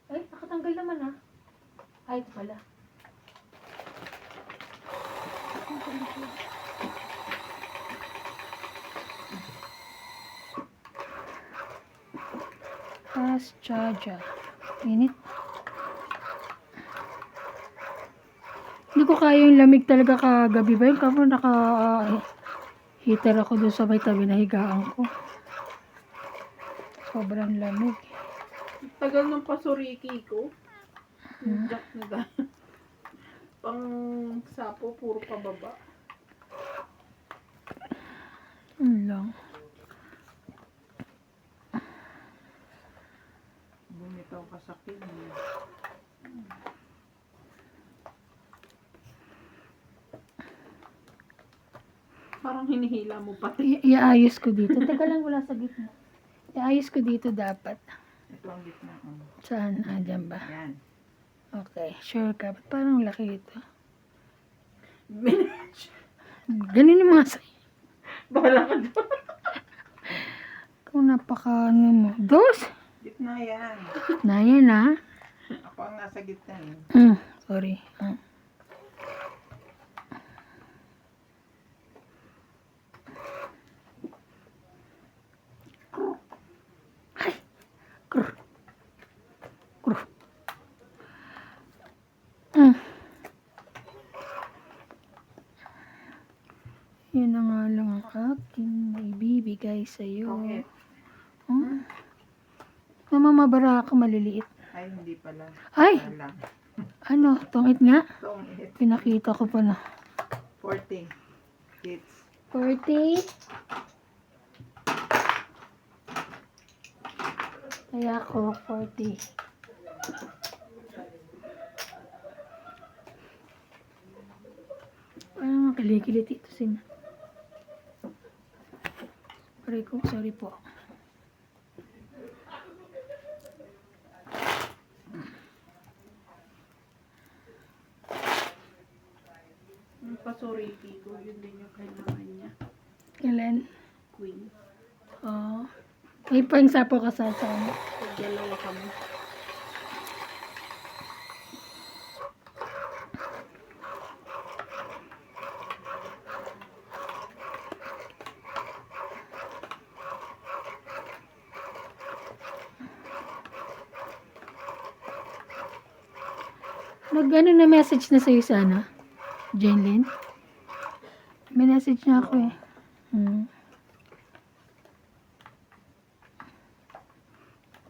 Ay, nakatanggal naman, ah. Ay, ito pala. Fast charger. Init. Hindi ko kaya yung lamig talaga kagabi ba yun? Kapag heater ako dun sa may tabi na higaan ko. Sobrang lamig. Tagal ng pasuriki ko. Yung jack na dahil. Pang sapo, puro pababa. Yun lang. Bumitaw ka sa king. Parang hinihila mo pati. Iayos ko dito. Teka lang, wala sa gitna. Iayos ko dito dapat. Ito ang gitna. Oh. Saan? Ah, dyan ba? Yan. Okay, sure ka. Ba't parang laki ito? Ganun yung mga sa'yo. Bahala ka doon. Kung napaka ano mo. Dos? Gitna yan. Na yan ah. Ako ang nasa gitna eh. Sorry. Ay. Krr. Krr. Yan na nga lang ang aking maibibigay sa'yo. Tongit. Namamabara ka maliliit. Ay, hindi pala. Ay! Wala. Ano? Tungit nga? Tongit. Pinakita ko pa na. 40. Kids. 40. Kaya ako 40. Parang kilikiliti ito sin. Sorry ko, sorry po. Yung pasuriti ko, yun din yung kailangan niya. Kailan? Queen. Oh. May pangsapo ka sa sana. Dalawa kami. Nag-ano na message na sa'yo sana? Jane Lynn? May message na ako eh.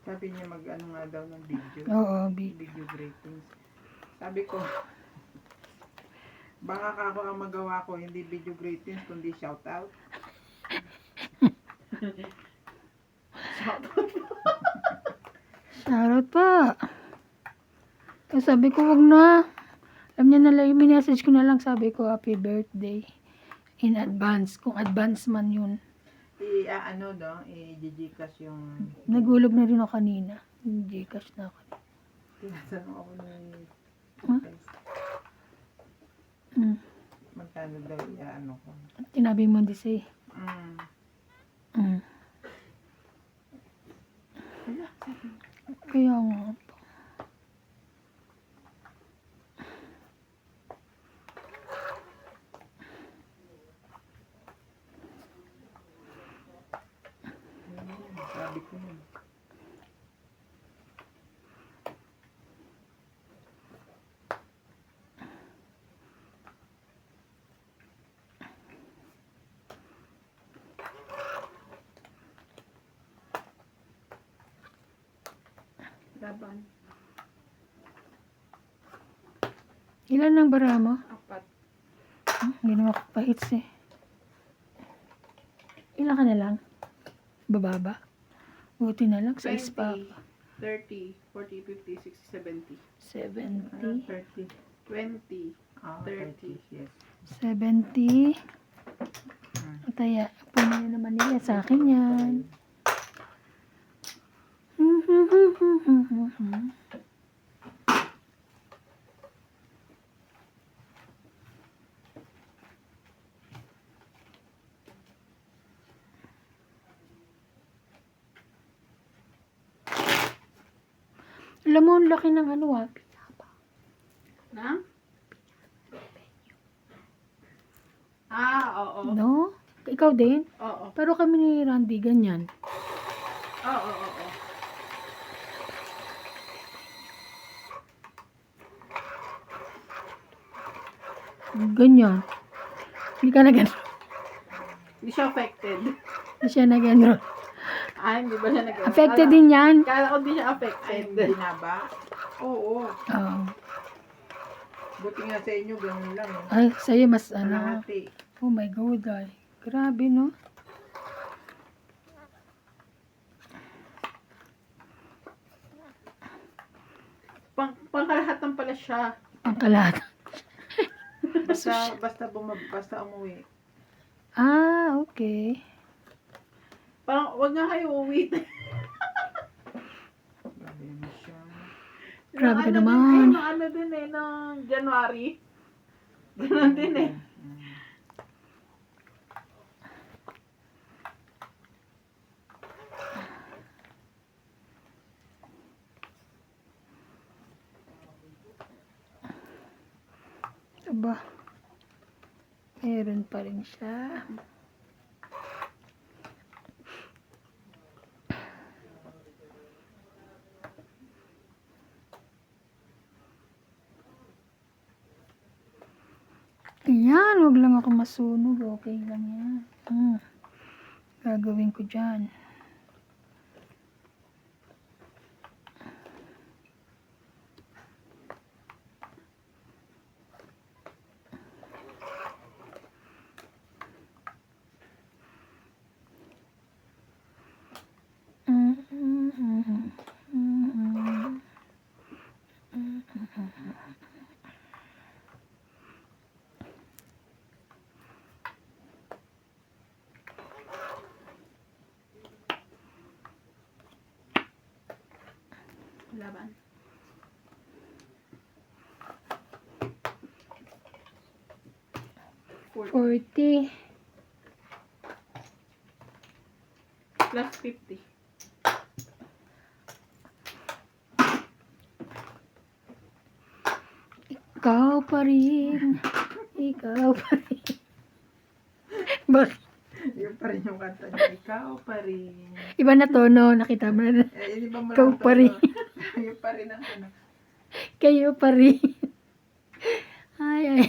Sabi niya mag-ano nga daw ng video. Oo, big. Video greetings. Sabi ko, baka ka ako ang magawa ko, hindi video greetings, kundi shout out. Shoutout pa. Kaya sabi ko, wag na. Alam niya na lang, yung message ko na lang, sabi ko, happy birthday. In advance. Kung advance man yun. Ano daw, i-gcash yung... Nagulog na rin ako kanina. Gcash na ako. Tinatanong ako ni... Huh? Magkano daw ano ko. Tinabi mo di say. Kaya nga. Sabi ko yun. Laban. Ilan ang bara mo? 4. Hindi naman ako pa-hits eh. Ilan ka na lang? Bababa? Buti na lang. Sa 20, ispa. 30, 40, 50, 60, 70. 70. 20. Ah, 30. 30. Yes. 70. Kaya, puno naman nila sa akin yan. Alam mo, ang laki ng ano ah. Na? Oo. No? Ikaw din? Oo. Pero kami ni Randy, ganyan. Oo. Ganyan. Hindi ka na gano'n. Hindi siya affected. Hindi siya na gano'n. Hindi ba siya nag- Affected din yan. Kala ko di siya Ay, affected. hindi na ba? Oo. Oo. Buti nga sa inyo, ganun lang. Ay, sa'yo mas ano. Kalahati. Oh my God, ay. Grabe, no? Pangkalahatan pala siya. Ang kalat. Basta umuwi. Ah, okay. Parang, wag nga kayo uuwi. Grabe mo siya. Grabe ka Din, naman. nung ano din eh, nung January. Ganun din eh. Aba. Meron pa rin siya. Ayan, wag lang ako masunog. Okay lang yan. Gagawin ko dyan. Laban. For 40. plus 50. Ikaw pa rin. Ikaw pa rin. Bakit? Yun pa rin yung kanta niya. Ikaw pa rin. Iba na tono. Nakita mo na. Eh, di ba mo Ikaw lang pa to, rin. no? Yun pa rin ang ano. Kayo pa rin. Ay, ay.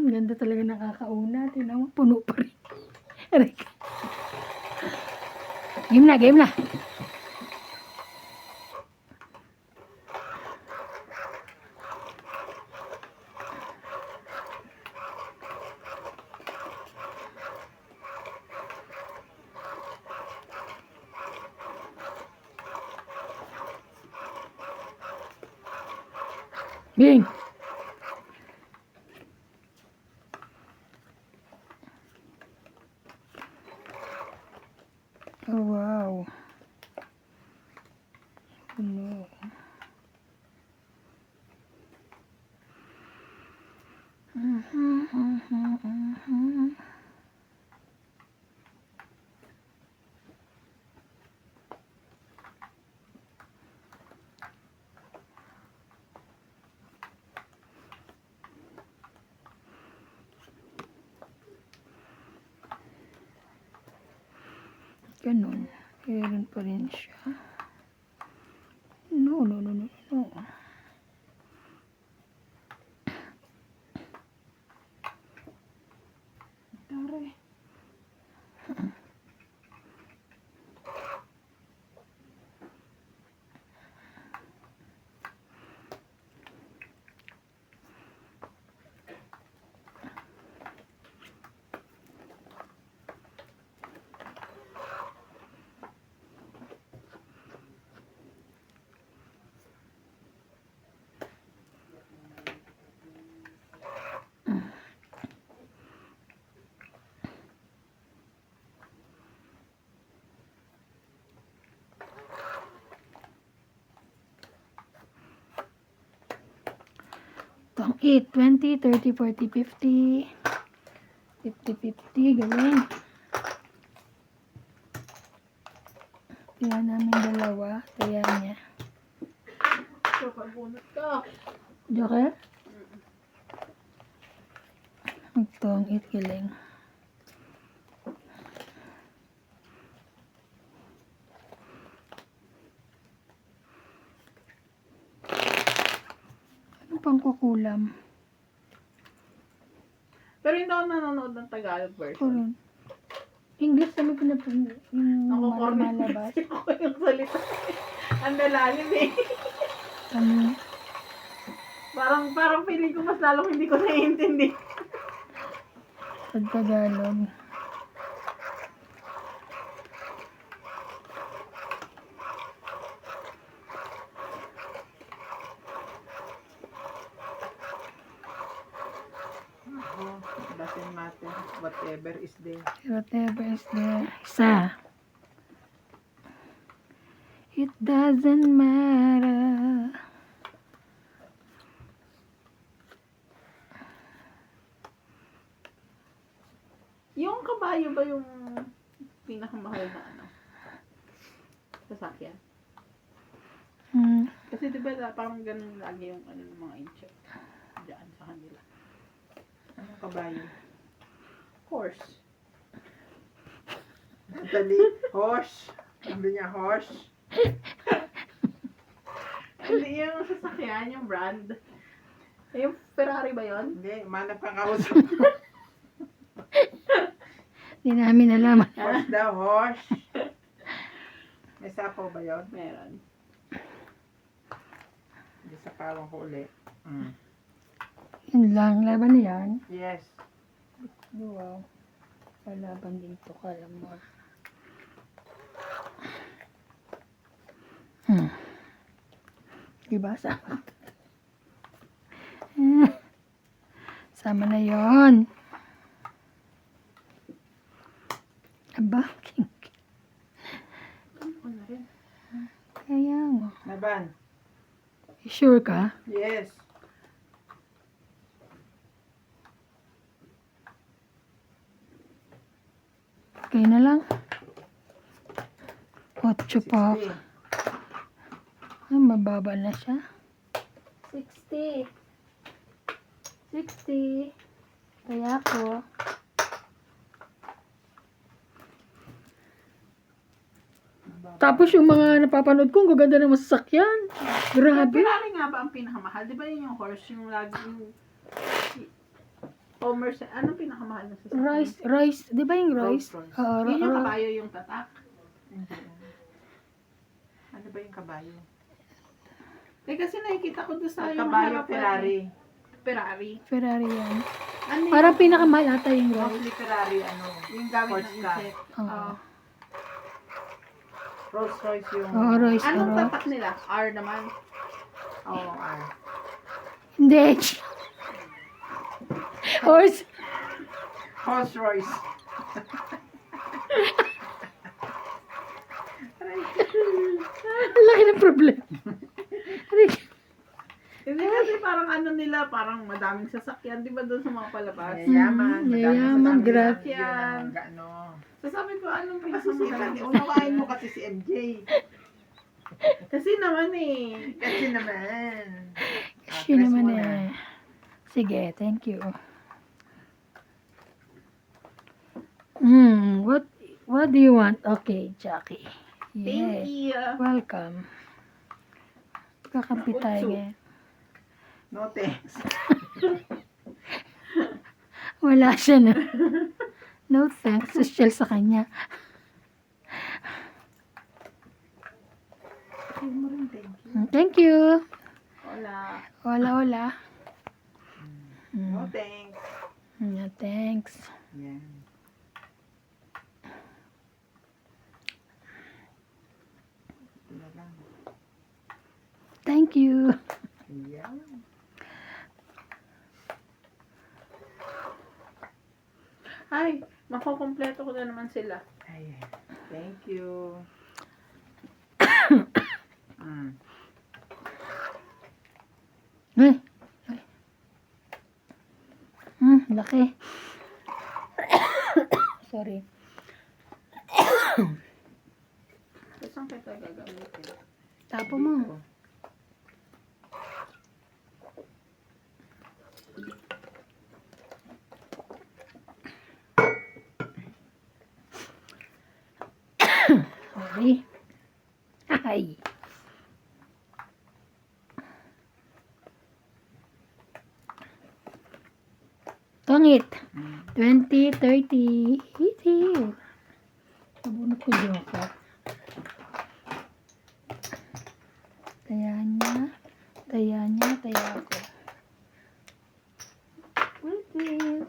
Ganda talaga nakakauna. Tingnan mo, puno pa rin. Aray ka. Game na, game na. Bing! Oh, wow. No. Ganun. Meron pa rin siya. No, no, no, no, no. Tara. Ito ang 8, 20, 30, 40, 50. 50, 50. Galing. Kaya namin dalawa. Kaya niya. So, pagbunot ka. Joker? Ito ang 8. Galing. Ano pang kukulam? Pero hindi ako nanonood ng Tagalog version. Kurun. English kami yung Nakukornet malabas. kasi ako yung salita. Ang lalalim eh. Ano? Parang feeling ko mas lalong hindi ko naiintindi. Pag Tagalog. Whatever is there. Whatever is there. Isa. It doesn't matter. Yung kabayo ba yung pinakamahal na ano? Sasakyan. Hmm. Kasi di ba parang ganun lagi yung ano ng mga incheck dyan sa kanila. Anong kabayo? Horse. Dali. Horse. Sabi niya horse. Hindi yung sasakyan, yung brand. Yung Ferrari ba yon? Hindi, manap kang kausap. Hindi namin alam. Horse daw, horse. May sapaw ba yun? Meron. Hindi sa pawang ko ulit. Mm. Yun lang. Laban na yan. Yes. Wow. Palaban din to. Kala mo. Diba? Sama. Sama na yon. Aba. Ano na rin? Kaya nga. Laban. Sure ka? Yes. Okay na lang. 8 pa. 60. Ay, mababa na siya. 60. 60. Kaya ako. Tapos yung mga napapanood ko, ang gaganda ng masasakyan. Grabe. Ferrari nga ba ang pinakamahal? Di ba yun yung horse? Yung lagi yung... Homer, ano pinakamahal na sasakyan? Rice. Di ba yung rice? Rolls-Royce. Yun yung kabayo yung tatak. Hindi. Ano ba yung kabayo? Eh kasi nakikita ko doon sa yung Kabayo, harapan. Ferrari. Ferrari. Ferrari yan. Ano yun? Parang pinakamahal ata yung rice. Mostly Ferrari, ano? Yung gamit sports ng car. inset. Oo. Rolls Royce yung... Oo, Royce. Anong Pero, tatak nila? R naman. Oo, ah. hindi. Horse. Rolls Royce. Ang laki ng problema. Hindi kasi parang ano nila, parang madaming sasakyan. Di ba doon sa mga palabas? Yayaman. Yayaman, grabe. grabe. Ano. So sabi ko, anong Kasi pinakamaganda? unawain mo kasi si MJ. Kasi naman eh. Kasi naman. Kasi naman eh. Sige, thank you. What do you want? Okay, Jackie. Thank Yeah. you. Welcome. Kakampi tayo Utsu. ngayon. No thanks. Wala siya na. No thanks. Social sa kanya. Sabi mo rin, thank you. Thank you. Wala. Wala. No thanks. No thanks. Yan. Ito lang. Thank you. Yan. Ay, makukompleto ko na naman sila. Ay, thank you. Mm. Ay. Laki. Sorry. Saan kita gagamitin? Tapo mo. Sorry. Ay. Tongit. 20, 30. Hiti. Sabunot ko joker. Taya ako. Hiti.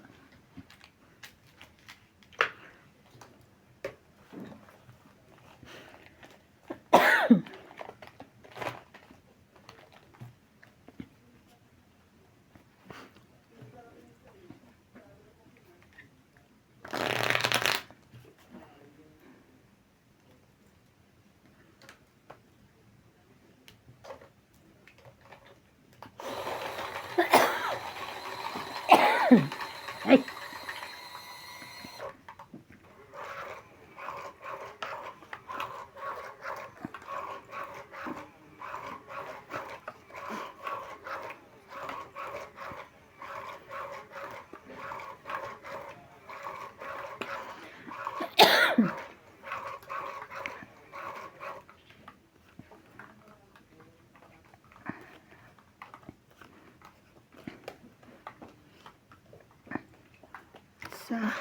isa.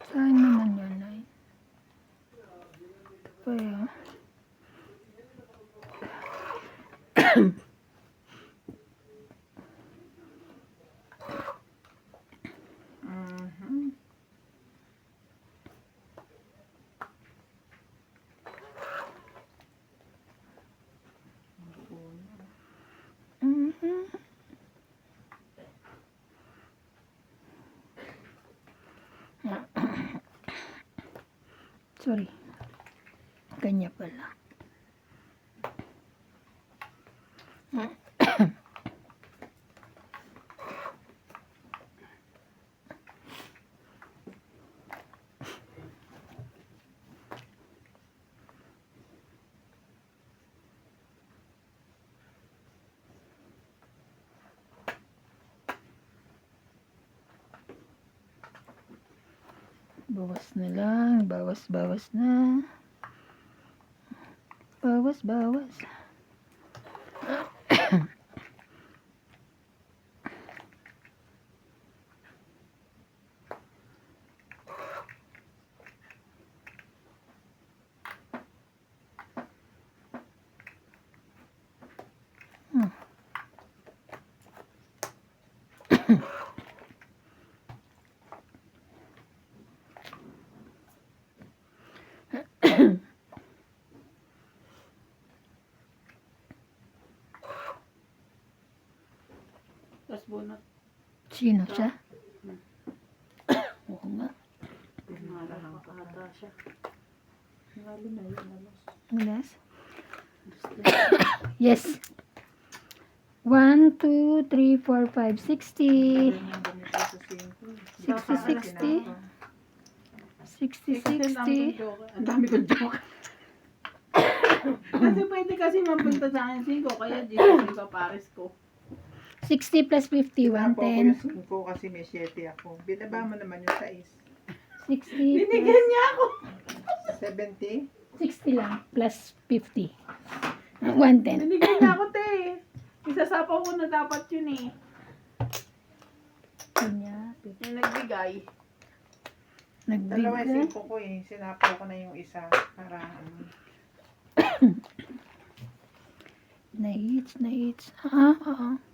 Saan naman yun ay? Ito pa yun. Mhm. Mhm. Sorry. Kanya pala. Bawas na lang. Bawas na. Bawas. Tapos bunot. Sino siya? Oo nga. Nalala ka ata siya. Lalo na yun, alas. Yes. Yes. 1, 2, 3, 4, 5, 60. Ganyan ganito sa 60, 60. 5. 60, Kasi ang dami 60. kong joke. Ang dami kong joke. Kasi pwede kasi mapunta sa akin 5, kaya dito sa pares ko. 60 plus 50, Ako 110. yung 5 kasi may 7 ako. Binaba mo naman yung 6. 60 Binigyan plus niya ako. 70? 60 lang plus 50. 110. Binigyan niya ako, te. Isasapaw ko na dapat yun eh. Kanya. Yung nagbigay. Dalawa Nagbigay. yung 5 ko eh. Sinapaw ko na yung isa para ano. Na-hits. Oo.